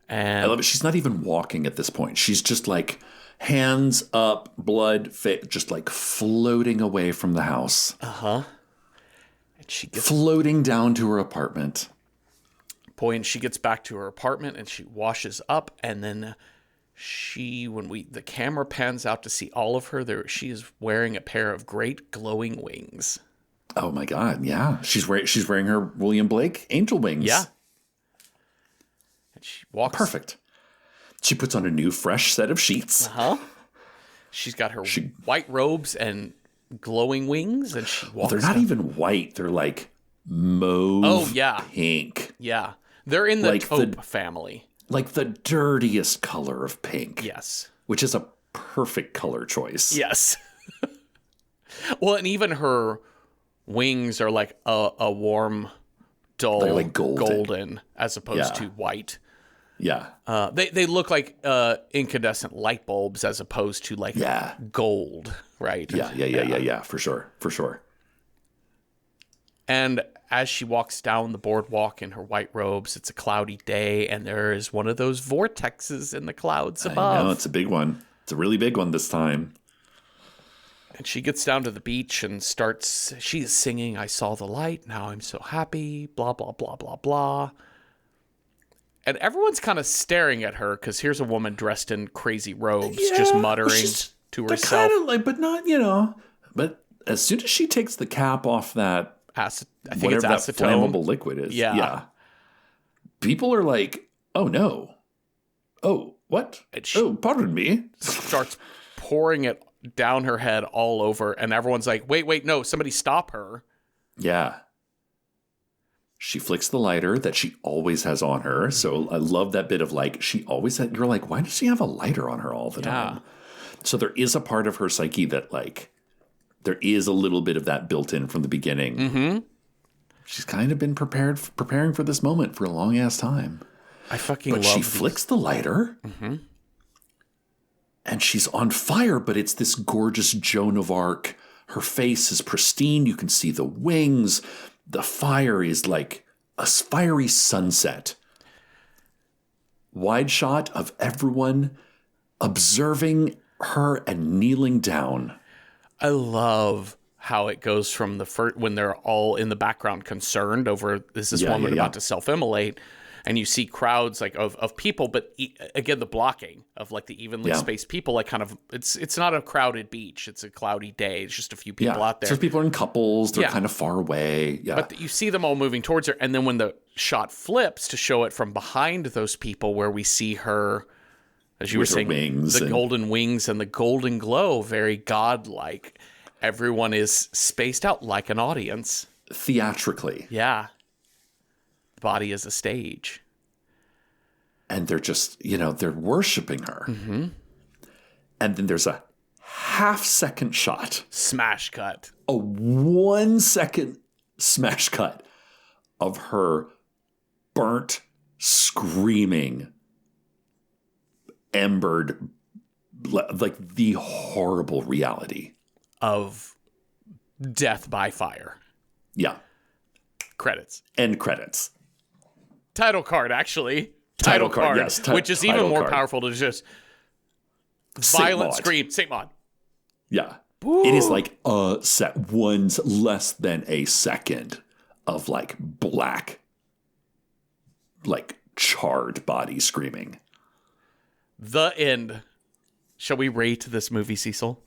and I love it. She's not even walking at this point. She's just like hands up, blood, just like floating away from the house. And she gets floating down to her apartment. Point, she gets back to her apartment and she washes up, and then the camera pans out to see all of her, she is wearing a pair of great glowing wings. Oh my God, yeah. She's wearing her William Blake angel wings. Yeah. And she walks. Perfect. She puts on a new fresh set of sheets. She's got her white robes and glowing wings, and she walks. They're not even white. They're like mauve pink. Yeah. They're in the taupe family. Like the dirtiest color of pink. Yes. Which is a perfect color choice. Yes. Well, and even her wings are like a warm, dull, they're like golden as opposed to white. Yeah. They look like incandescent light bulbs as opposed to like gold, right? Yeah. For sure. And as she walks down the boardwalk in her white robes, it's a cloudy day, and there is one of those vortexes in the clouds above. I know, it's a big one. It's a really big one this time. And she gets down to the beach and she is singing, I saw the light, now I'm so happy, blah, blah, blah, blah, blah. And everyone's kind of staring at her because here's a woman dressed in crazy robes, just muttering to herself. Kind of like, but not, but as soon as she takes the cap off that, I think it's acetone. That flammable liquid is. Yeah. People are like, oh no. Oh, what? Pardon me. Starts pouring it down her head all over, and everyone's like, wait, no, somebody stop her. Yeah. She flicks the lighter that she always has on her. So I love that bit of like, she always had, you're like, why does she have a lighter on her all the time? So there is a part of her psyche that like, there is a little bit of that built in from the beginning. Mm-hmm. She's kind of been preparing for this moment for a long ass time. I fucking love it. But she flicks the lighter, and she's on fire. But it's this gorgeous Joan of Arc. Her face is pristine. You can see the wings. The fire is like a fiery sunset. Wide shot of everyone observing her and kneeling down. I love how it goes from the first, when they're all in the background concerned over is this woman about to self-immolate, and you see crowds like of people, but again, the blocking of like the evenly spaced people, like kind of, it's not a crowded beach. It's a cloudy day. It's just a few people out there. So people are in couples. They're kind of far away. Yeah. But you see them all moving towards her. And then when the shot flips to show it from behind those people, where we see her, as you were saying, the golden wings and the golden glow, very godlike. Everyone is spaced out like an audience. Theatrically. Yeah. The body is a stage. And they're just, they're worshiping her. Mm-hmm. And then there's a half-second shot. Smash cut. A 1 second smash cut of her burnt, screaming, embered, like the horrible reality of death by fire. Yeah. Credits. End credits. Title card, actually. Title card, yes. Which is even more powerful to just violent scream. Saint Maud. Yeah. Ooh. It is like one's less than a second of like black, like charred body screaming. The end. Shall we rate this movie, Cecil?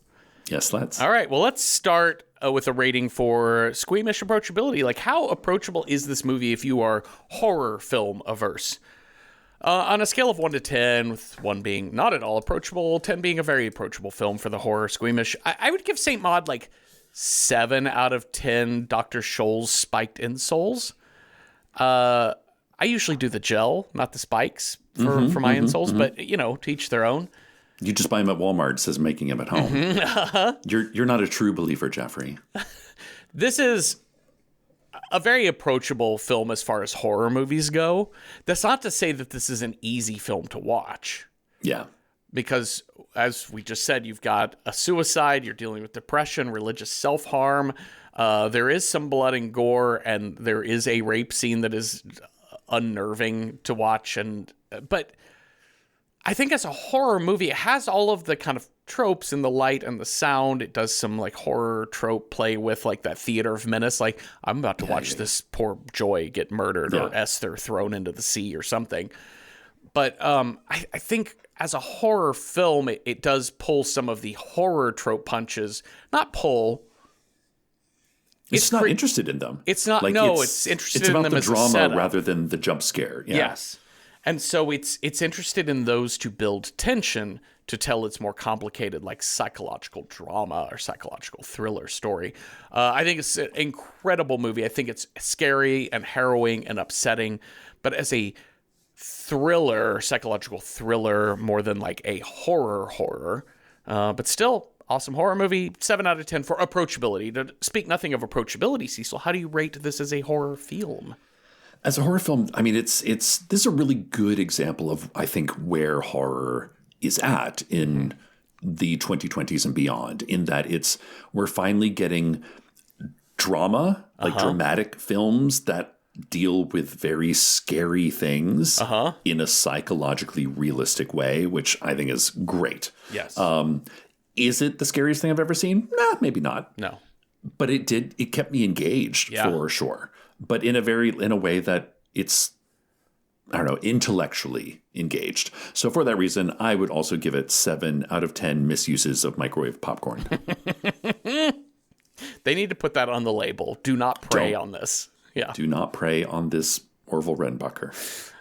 Yes, let's. All right. Well, let's start with a rating for squeamish approachability. Like, how approachable is this movie if you are horror film averse? On a scale of 1 to 10, with 1 being not at all approachable, 10 being a very approachable film for the horror squeamish, I would give Saint Maud like 7 out of 10 Dr. Scholl's spiked insoles. I usually do the gel, not the spikes for my insoles, but, to each their own. You just buy them at Walmart. It says making them at home. Mm-hmm. You're not a true believer, Jeffrey. This is a very approachable film as far as horror movies go. That's not to say that this is an easy film to watch. Yeah. Because, as we just said, you've got a suicide, you're dealing with depression, religious self-harm. There is some blood and gore, and there is a rape scene that is unnerving to watch. But I think as a horror movie, it has all of the kind of tropes in the light and the sound. It does some like horror trope play with like that theater of menace. Like, I'm about to watch this poor Joy get murdered or Esther thrown into the sea or something. But I think as a horror film, it does pull some of the horror trope punches. Not pull. It's not interested in them. It's not. Like, it's interested in them as a setup. It's about the drama rather than the jump scare. Yeah. Yes. And so it's interested in those to build tension, to tell its more complicated, like psychological drama or psychological thriller story. I think it's an incredible movie. I think it's scary and harrowing and upsetting, but as a thriller, psychological thriller, more than like a horror, but still awesome horror movie. 7 out of 10 for approachability. To speak nothing of approachability, Cecil, how do you rate this as a horror film? As a horror film, I mean, this is a really good example of, I think, where horror is at in the 2020s and beyond, in that we're finally getting drama, like dramatic films that deal with very scary things in a psychologically realistic way, which I think is great. Yes. Is it the scariest thing I've ever seen? Nah, maybe not. No. But it kept me engaged for sure. But in a way that it's, I don't know, intellectually engaged. So for that reason, I would also give it 7 out of 10 misuses of microwave popcorn. They need to put that on the label. Do not prey on this. Yeah. Do not prey on this Orville Redenbacher.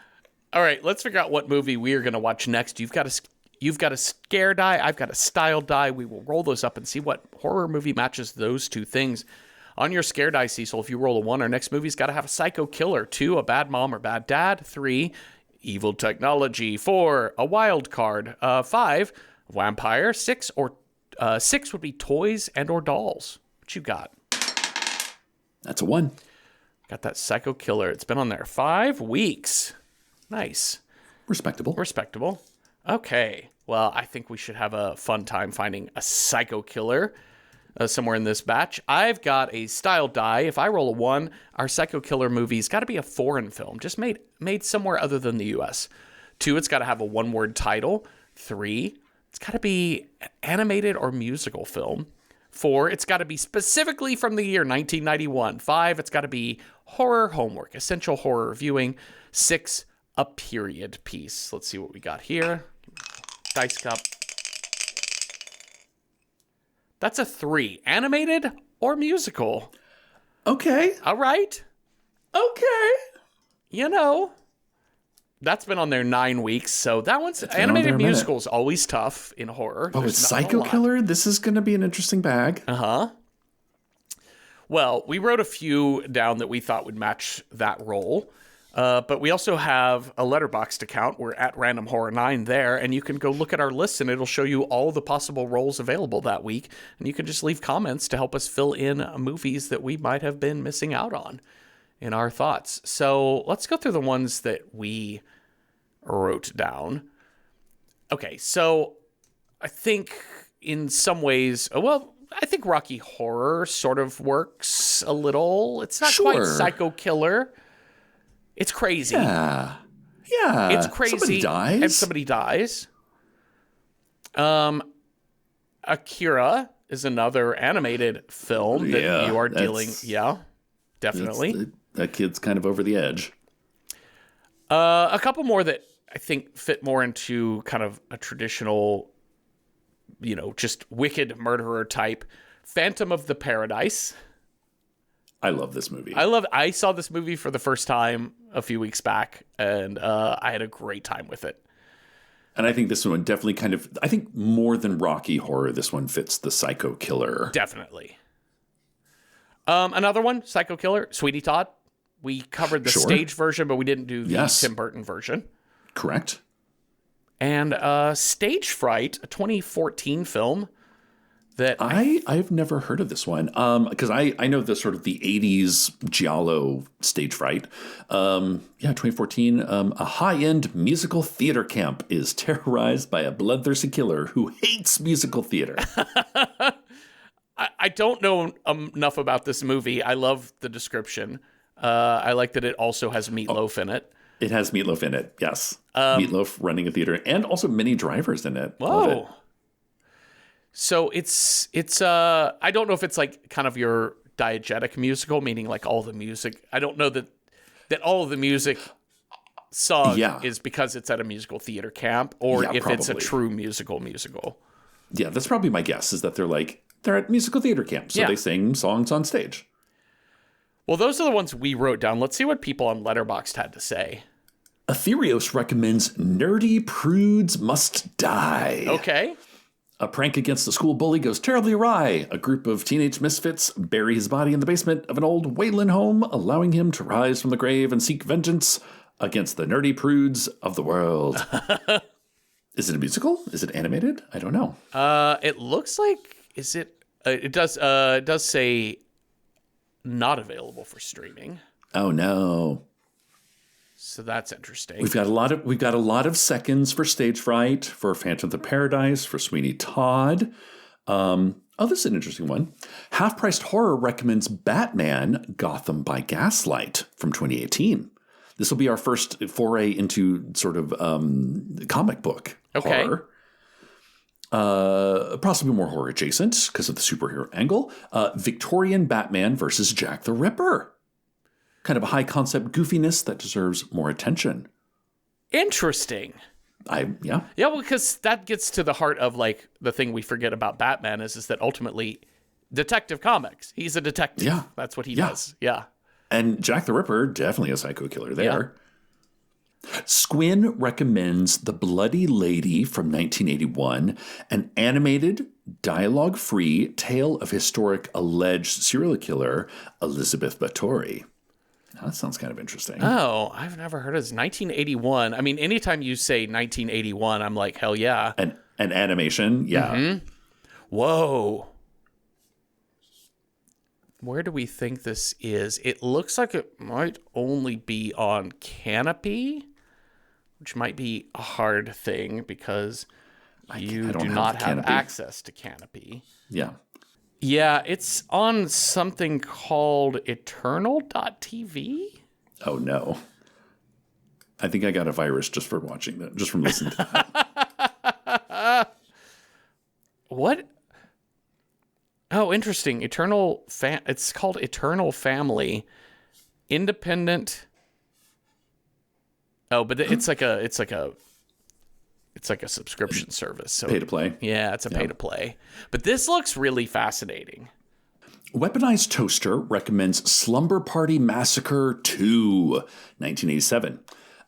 All right, let's figure out what movie we are going to watch next. You've got a scare die. I've got a style die. We will roll those up and see what horror movie matches those two things. On your scare die, Cecil, if you roll a 1, our next movie's got to have a psycho killer. 2, a bad mom or bad dad. 3, evil technology. 4, a wild card. 5, vampire. 6 would be toys and or dolls. What you got? That's a 1. Got that psycho killer. It's been on there 5 weeks. Nice. Respectable. Okay. Well, I think we should have a fun time finding a psycho killer somewhere in this batch. I've got a style die. If I roll a 1, our psycho killer movie's got to be a foreign film, just made somewhere other than the U.S. 2, it's got to have a one-word title. 3, it's got to be an animated or musical film. 4, it's got to be specifically from the year 1991. 5, it's got to be horror homework, essential horror viewing. 6, a period piece. Let's see what we got here. Dice cup. That's a 3. Animated or musical? Okay. All right. Okay. You know, that's been on there 9 weeks, so that one's been on animated there a minute. musical's always tough in horror. Oh, There's it's not a Psycho lot. Killer? This is going to be an interesting bag. Uh-huh. Well, we wrote a few down that we thought would match that role. But we also have a Letterboxd account. We're at Random Horror 9 there, and you can go look at our list, and it'll show you all the possible roles available that week. And you can just leave comments to help us fill in movies that we might have been missing out on in our thoughts. So let's go through the ones that we wrote down. Okay, so I think in some ways, well, I think Rocky Horror sort of works a little. It's not quite Sure. Psycho Killer. It's crazy. Yeah. It's crazy. Somebody dies. And somebody dies. Akira is another animated film that Yeah, you are that's- dealing. Yeah, definitely. That kid's kind of over the edge. A couple more that I think fit more into kind of a traditional, just wicked murderer type. Phantom of the Paradise. I love this movie. I saw this movie for the first time a few weeks back, and I had a great time with it. And I think this one definitely I think more than Rocky Horror, this one fits the Psycho Killer. Definitely. Another one, Psycho Killer, Sweetie Todd. We covered the Sure. stage version, but we didn't do the Yes. Tim Burton version. Correct. And Stage Fright, a 2014 film that I've never heard of this one because I know the sort of the 80s giallo stage fright. 2014. A high-end musical theater camp is terrorized by a bloodthirsty killer who hates musical theater. I don't know enough about this movie. I love the description. I like that it also has Meatloaf in it. It has Meatloaf in it, yes. Meatloaf running a theater and also Minnie Drivers in it. Love it. Whoa. So it's I don't know if it's like kind of your diegetic musical, meaning like all the music. I don't know that all of the music sung is because it's at a musical theater camp, or if it's a probably. true musical. Yeah, that's probably my guess, is that they're at musical theater camp, so Yeah. they sing songs on stage. Well, those are the ones we wrote down. Let's see what people on Letterboxd had to say. Aetherios recommends Nerdy Prudes Must Die. Okay. A prank against a school bully goes terribly awry. A group of teenage misfits bury his body in the basement of an old Wayland home, allowing him to rise from the grave and seek vengeance against the nerdy prudes of the world. Is it a musical? Is it animated? I don't know. It looks like it does say not available for streaming. Oh no. So that's interesting. We've got a lot of seconds for Stage Fright, for Phantom of the Paradise, for Sweeney Todd. This is an interesting one. Half Priced Horror recommends Batman Gotham by Gaslight from 2018. This will be our first foray into sort of comic book horror. Possibly more horror adjacent because of the superhero angle. Victorian Batman versus Jack the Ripper. Kind of a high concept goofiness that deserves more attention. Interesting. Yeah, well, because that gets to the heart of like the thing we forget about Batman is that ultimately Detective Comics. He's a detective. Yeah. That's what he does. Yeah. And Jack the Ripper, definitely a psycho killer there. Squin recommends The Bloody Lady from 1981, an animated, dialogue-free tale of historic alleged serial killer Elizabeth Bathory. Now, that sounds kind of interesting. Oh, I've never heard of this. 1981. I mean, anytime you say 1981, I'm like, hell yeah. An animation, yeah. Mm-hmm. Whoa. Where do we think this is? It looks like it might only be on Canopy, which might be a hard thing because you do not have access to Canopy. Yeah. Yeah, it's on something called Eternal.tv. Oh, no. I think I got a virus just for watching that, just from listening to that. What? Oh, interesting. It's called Eternal Family. Independent. Oh, but it's like a subscription service. So Pay to play. Yeah, it's a pay to play. But this looks really fascinating. Weaponized Toaster recommends Slumber Party Massacre 2, 1987.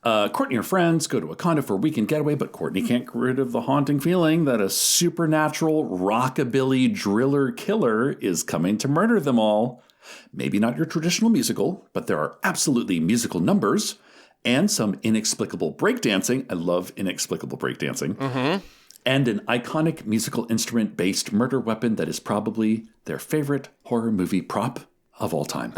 Courtney and her friends go to a condo for a weekend getaway, but Courtney can't get rid of the haunting feeling that a supernatural rockabilly driller killer is coming to murder them all. Maybe not your traditional musical, but there are absolutely musical numbers and some inexplicable breakdancing. I love inexplicable breakdancing. Mm-hmm. And an iconic musical instrument-based murder weapon that is probably their favorite horror movie prop of all time.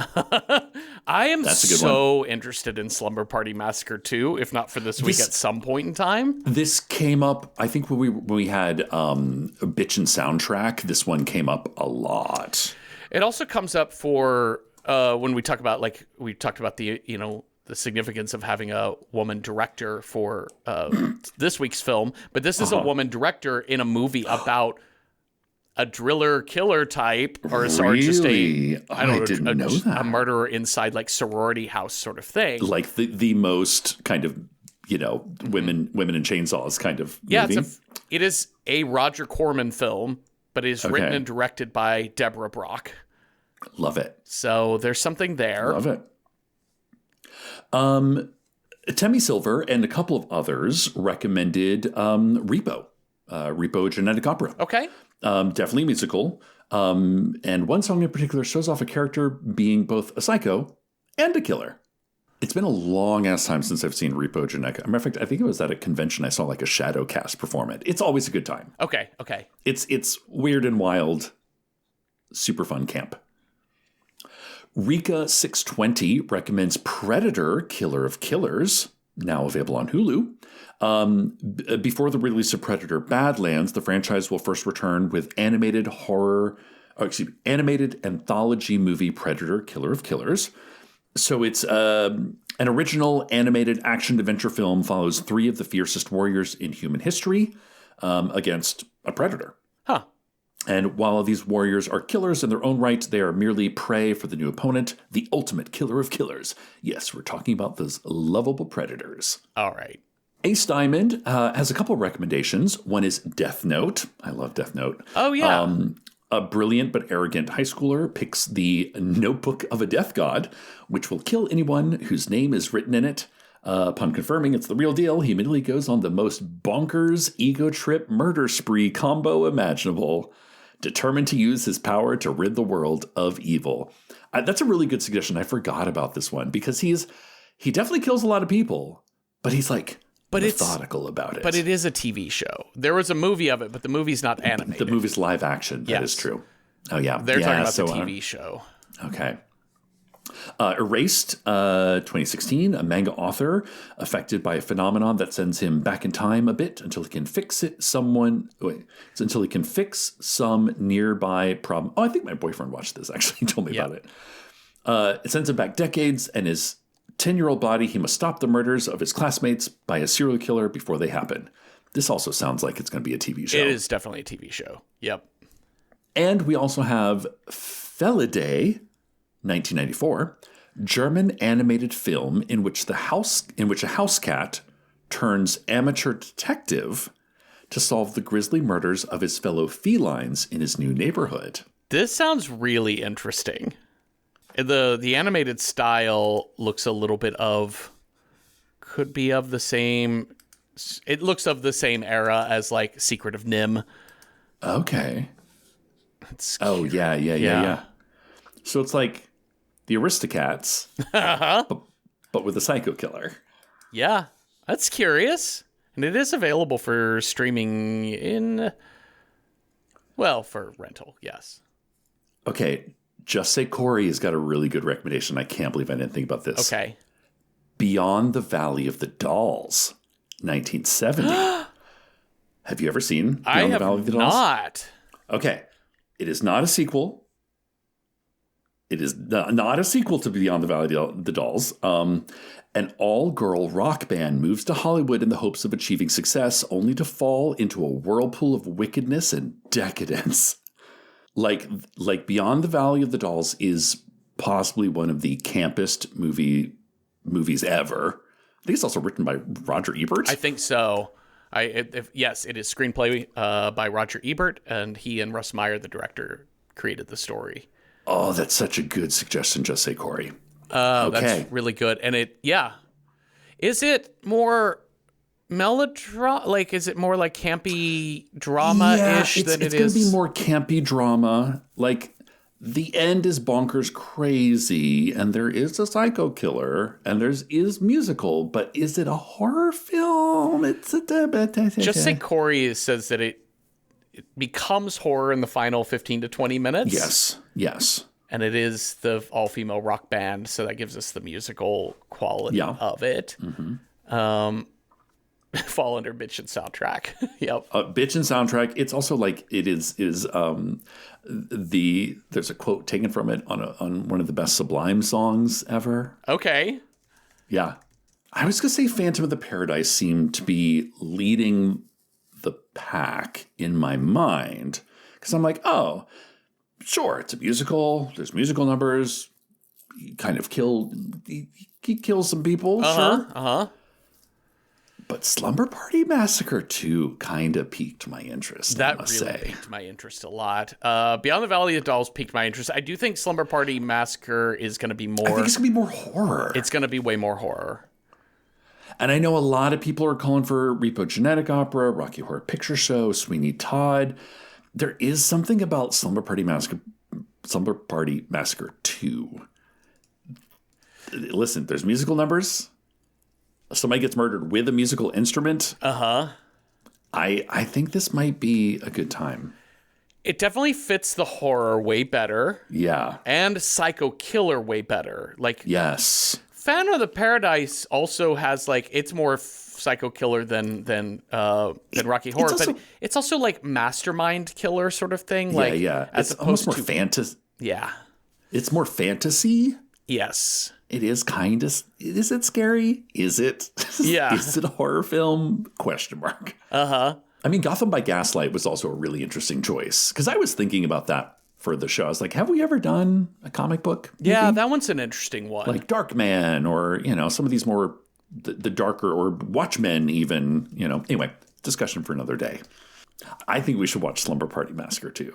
I am so interested in Slumber Party Massacre 2, if not for this week at some point in time. This came up, I think, when we had Bitchin' Soundtrack. This one came up a lot. It also comes up for when we talk about, like, we talked about the significance of having a woman director for this week's film, but this is a woman director in a movie about a driller killer type, or just a murderer inside like sorority house sort of thing. Like the most kind of, women in chainsaws kind of movie. Yeah, it is a Roger Corman film, but it is written and directed by Deborah Brock. Love it. So there's something there. Love it. Temmie Silver and a couple of others recommended Repo Genetic Opera. Okay. Definitely musical. And one song in particular shows off a character being both a psycho and a killer. It's been a long ass time since I've seen Repo Genetic. As a matter of fact, I think it was at a convention I saw like a shadow cast perform it. It's always a good time. Okay. It's weird and wild, super fun camp. Rika 620 recommends Predator, Killer of Killers, now available on Hulu. Before the release of Predator Badlands, the franchise will first return with animated anthology movie Predator, Killer of Killers. So it's an original animated action-adventure film, follows 3 of the fiercest warriors in human history against a predator. Huh. And while these warriors are killers in their own right, they are merely prey for the new opponent, the ultimate killer of killers. Yes, we're talking about those lovable predators. All right. Ace Diamond has a couple of recommendations. One is Death Note. I love Death Note. Oh, yeah. A brilliant but arrogant high schooler picks the Notebook of a Death God, which will kill anyone whose name is written in it. Upon confirming it's the real deal, he immediately goes on the most bonkers ego trip murder spree combo imaginable, determined to use his power to rid the world of evil. That's a really good suggestion. I forgot about this one because he definitely kills a lot of people, but he's like methodical about it. But it is a TV show. There was a movie of it, but the movie's not animated. The movie's live action. That is true. Oh, yeah. They're talking about the TV show. Okay. Erased, 2016, a manga author affected by a phenomenon that sends him back in time a bit until he can fix some nearby problem. Oh, I think my boyfriend watched this, actually. He told me about it. It sends him back decades, and his 10-year-old body, he must stop the murders of his classmates by a serial killer before they happen. This also sounds like it's going to be a TV show. It is definitely a TV show. Yep. And we also have Felidae, 1994, German animated film in which a house cat turns amateur detective to solve the grisly murders of his fellow felines in his new neighborhood. This sounds really interesting. The animated style looks a little bit could be of the same. It looks of the same era as like Secret of Nim. Okay. Yeah. So it's like the Aristocats, but with a psycho killer. Yeah, that's curious. And it is available for streaming for rental, yes. Okay. Just Say Corey has got a really good recommendation. I can't believe I didn't think about this. Okay. Beyond the Valley of the Dolls, 1970. Have you ever seen Beyond the Valley of the Dolls? I have not. Okay. It is not a sequel. It is not a sequel to Beyond the Valley of the Dolls. An all-girl rock band moves to Hollywood in the hopes of achieving success, only to fall into a whirlpool of wickedness and decadence. Like Beyond the Valley of the Dolls is possibly one of the campest movies ever. I think it's also written by Roger Ebert. I think so. Yes, it is screenplay by Roger Ebert, and he and Russ Meyer, the director, created the story. Oh, that's such a good suggestion, Just Say Corey. Okay. That's really good. And is it more melodrama? Like, is it more like campy drama-ish than it is? It's going to be more campy drama. Like, the end is bonkers crazy, and there is a psycho killer, and is musical, but is it a horror film? Just Say Corey says that it becomes horror in the final 15 to 20 minutes. Yes. And it is the all-female rock band, so that gives us the musical quality of it. Mm-hmm. Fall under bitch and soundtrack. Yep. Bitch and soundtrack. It's also like it is there's a quote taken from it on one of the best Sublime songs ever. Okay. Yeah. I was going to say Phantom of the Paradise seemed to be leading the pack in my mind, because I'm like, oh, sure, it's a musical. There's musical numbers. He kind of he kills some people. Sure. But Slumber Party Massacre 2 kind of piqued my interest. That really piqued my interest a lot. Beyond the Valley of the Dolls piqued my interest. I do think Slumber Party Massacre is going to be more. I think it's going to be more horror. It's going to be way more horror. And I know a lot of people are calling for Repo Genetic Opera, Rocky Horror Picture Show, Sweeney Todd. There is something about Slumber Party Massacre 2. Listen, there's musical numbers. Somebody gets murdered with a musical instrument. I think this might be a good time. It definitely fits the horror way better. Yeah. And psycho killer way better. Like, yes. Phantom of the Paradise also has like, it's more psycho killer than Rocky Horror, but it's also like mastermind killer sort of thing. Like, It's almost more fantasy. Yeah. It's more fantasy. Yes. It is kind of. Is it scary? Is it? Yeah. Is it a horror film? Question mark. I mean, Gotham by Gaslight was also a really interesting choice, because I was thinking about that for the show. I was like, have we ever done a comic book movie? Yeah, that one's an interesting one. Like Darkman, or, some of these more the darker, or Watchmen even, Anyway, discussion for another day. I think we should watch Slumber Party Massacre 2.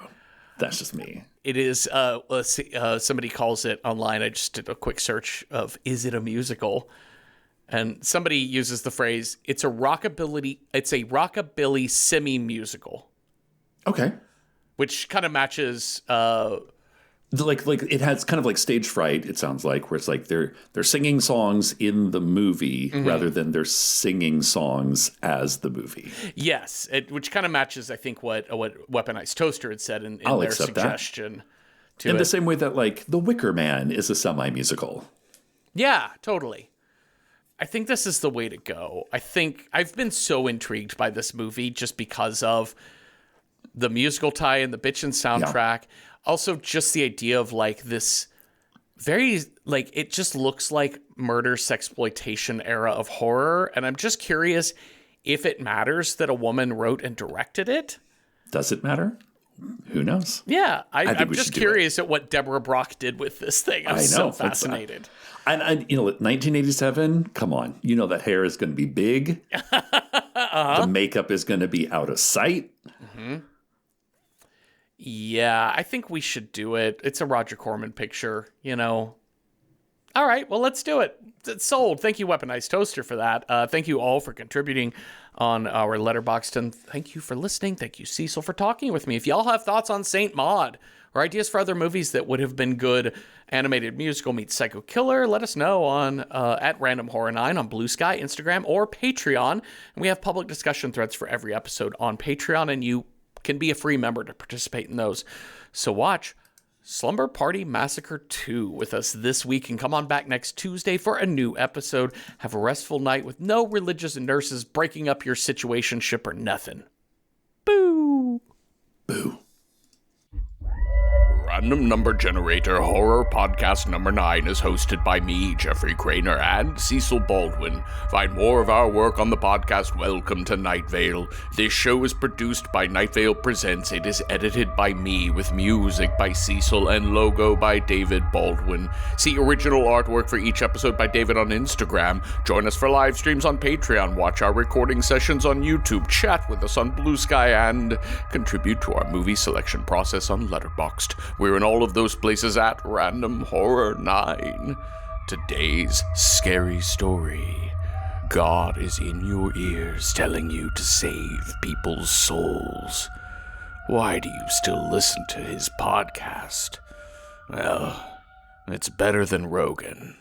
That's just me. It is, let's see, somebody calls it online. I just did a quick search of, is it a musical? And somebody uses the phrase, it's a rockabilly semi-musical. Okay. Which kind of matches, like it has kind of like stage fright, it sounds like, where it's like they're singing songs in the movie rather than they're singing songs as the movie. Yes, which kind of matches, I think, what Weaponized Toaster had said in their suggestion. In the same way that, like, The Wicker Man is a semi-musical. Yeah, totally. I think this is the way to go. I think I've been so intrigued by this movie just because of the musical tie and the bitch and soundtrack. Yeah. Also, just the idea of like this very, like, it just looks like murder, sexploitation era of horror. And I'm just curious if it matters that a woman wrote and directed it. Does it matter? Who knows? Yeah. I'm just curious at what Deborah Brock did with this thing. I'm so fascinated. And 1987, come on. That hair is going to be big. The makeup is going to be out of sight. Mm-hmm. Yeah, I think we should do it. It's a Roger Corman picture, All right, well, let's do it. It's sold. Thank you, Weaponized Toaster, for that. Thank you all for contributing on our Letterboxd, and thank you for listening. Thank you, Cecil, for talking with me. If y'all have thoughts on Saint Maud or ideas for other movies that would have been good animated musical meets Psycho Killer, let us know on at Random Horror 9 on Blue Sky, Instagram, or Patreon. And we have public discussion threads for every episode on Patreon, and you can be a free member to participate in those. So watch Slumber Party Massacre 2 with us this week, and come on back next Tuesday for a new episode. Have a restful night with no religious nurses breaking up your situationship or nothing. Boo! Boo. Random Number Generator Horror Podcast number 9 is hosted by me, Jeffrey Craner, and Cecil Baldwin. Find more of our work on the podcast Welcome to Night Vale. This show is produced by Night Vale Presents. It is edited by me, with music by Cecil and logo by David Baldwin. See original artwork for each episode by David on Instagram. Join us for live streams on Patreon. Watch our recording sessions on YouTube. Chat with us on Blue Sky and contribute to our movie selection process on Letterboxd. We're in all of those places at Random Horror 9. Today's scary story. God is in your ears telling you to save people's souls. Why do you still listen to his podcast? Well, it's better than Rogan.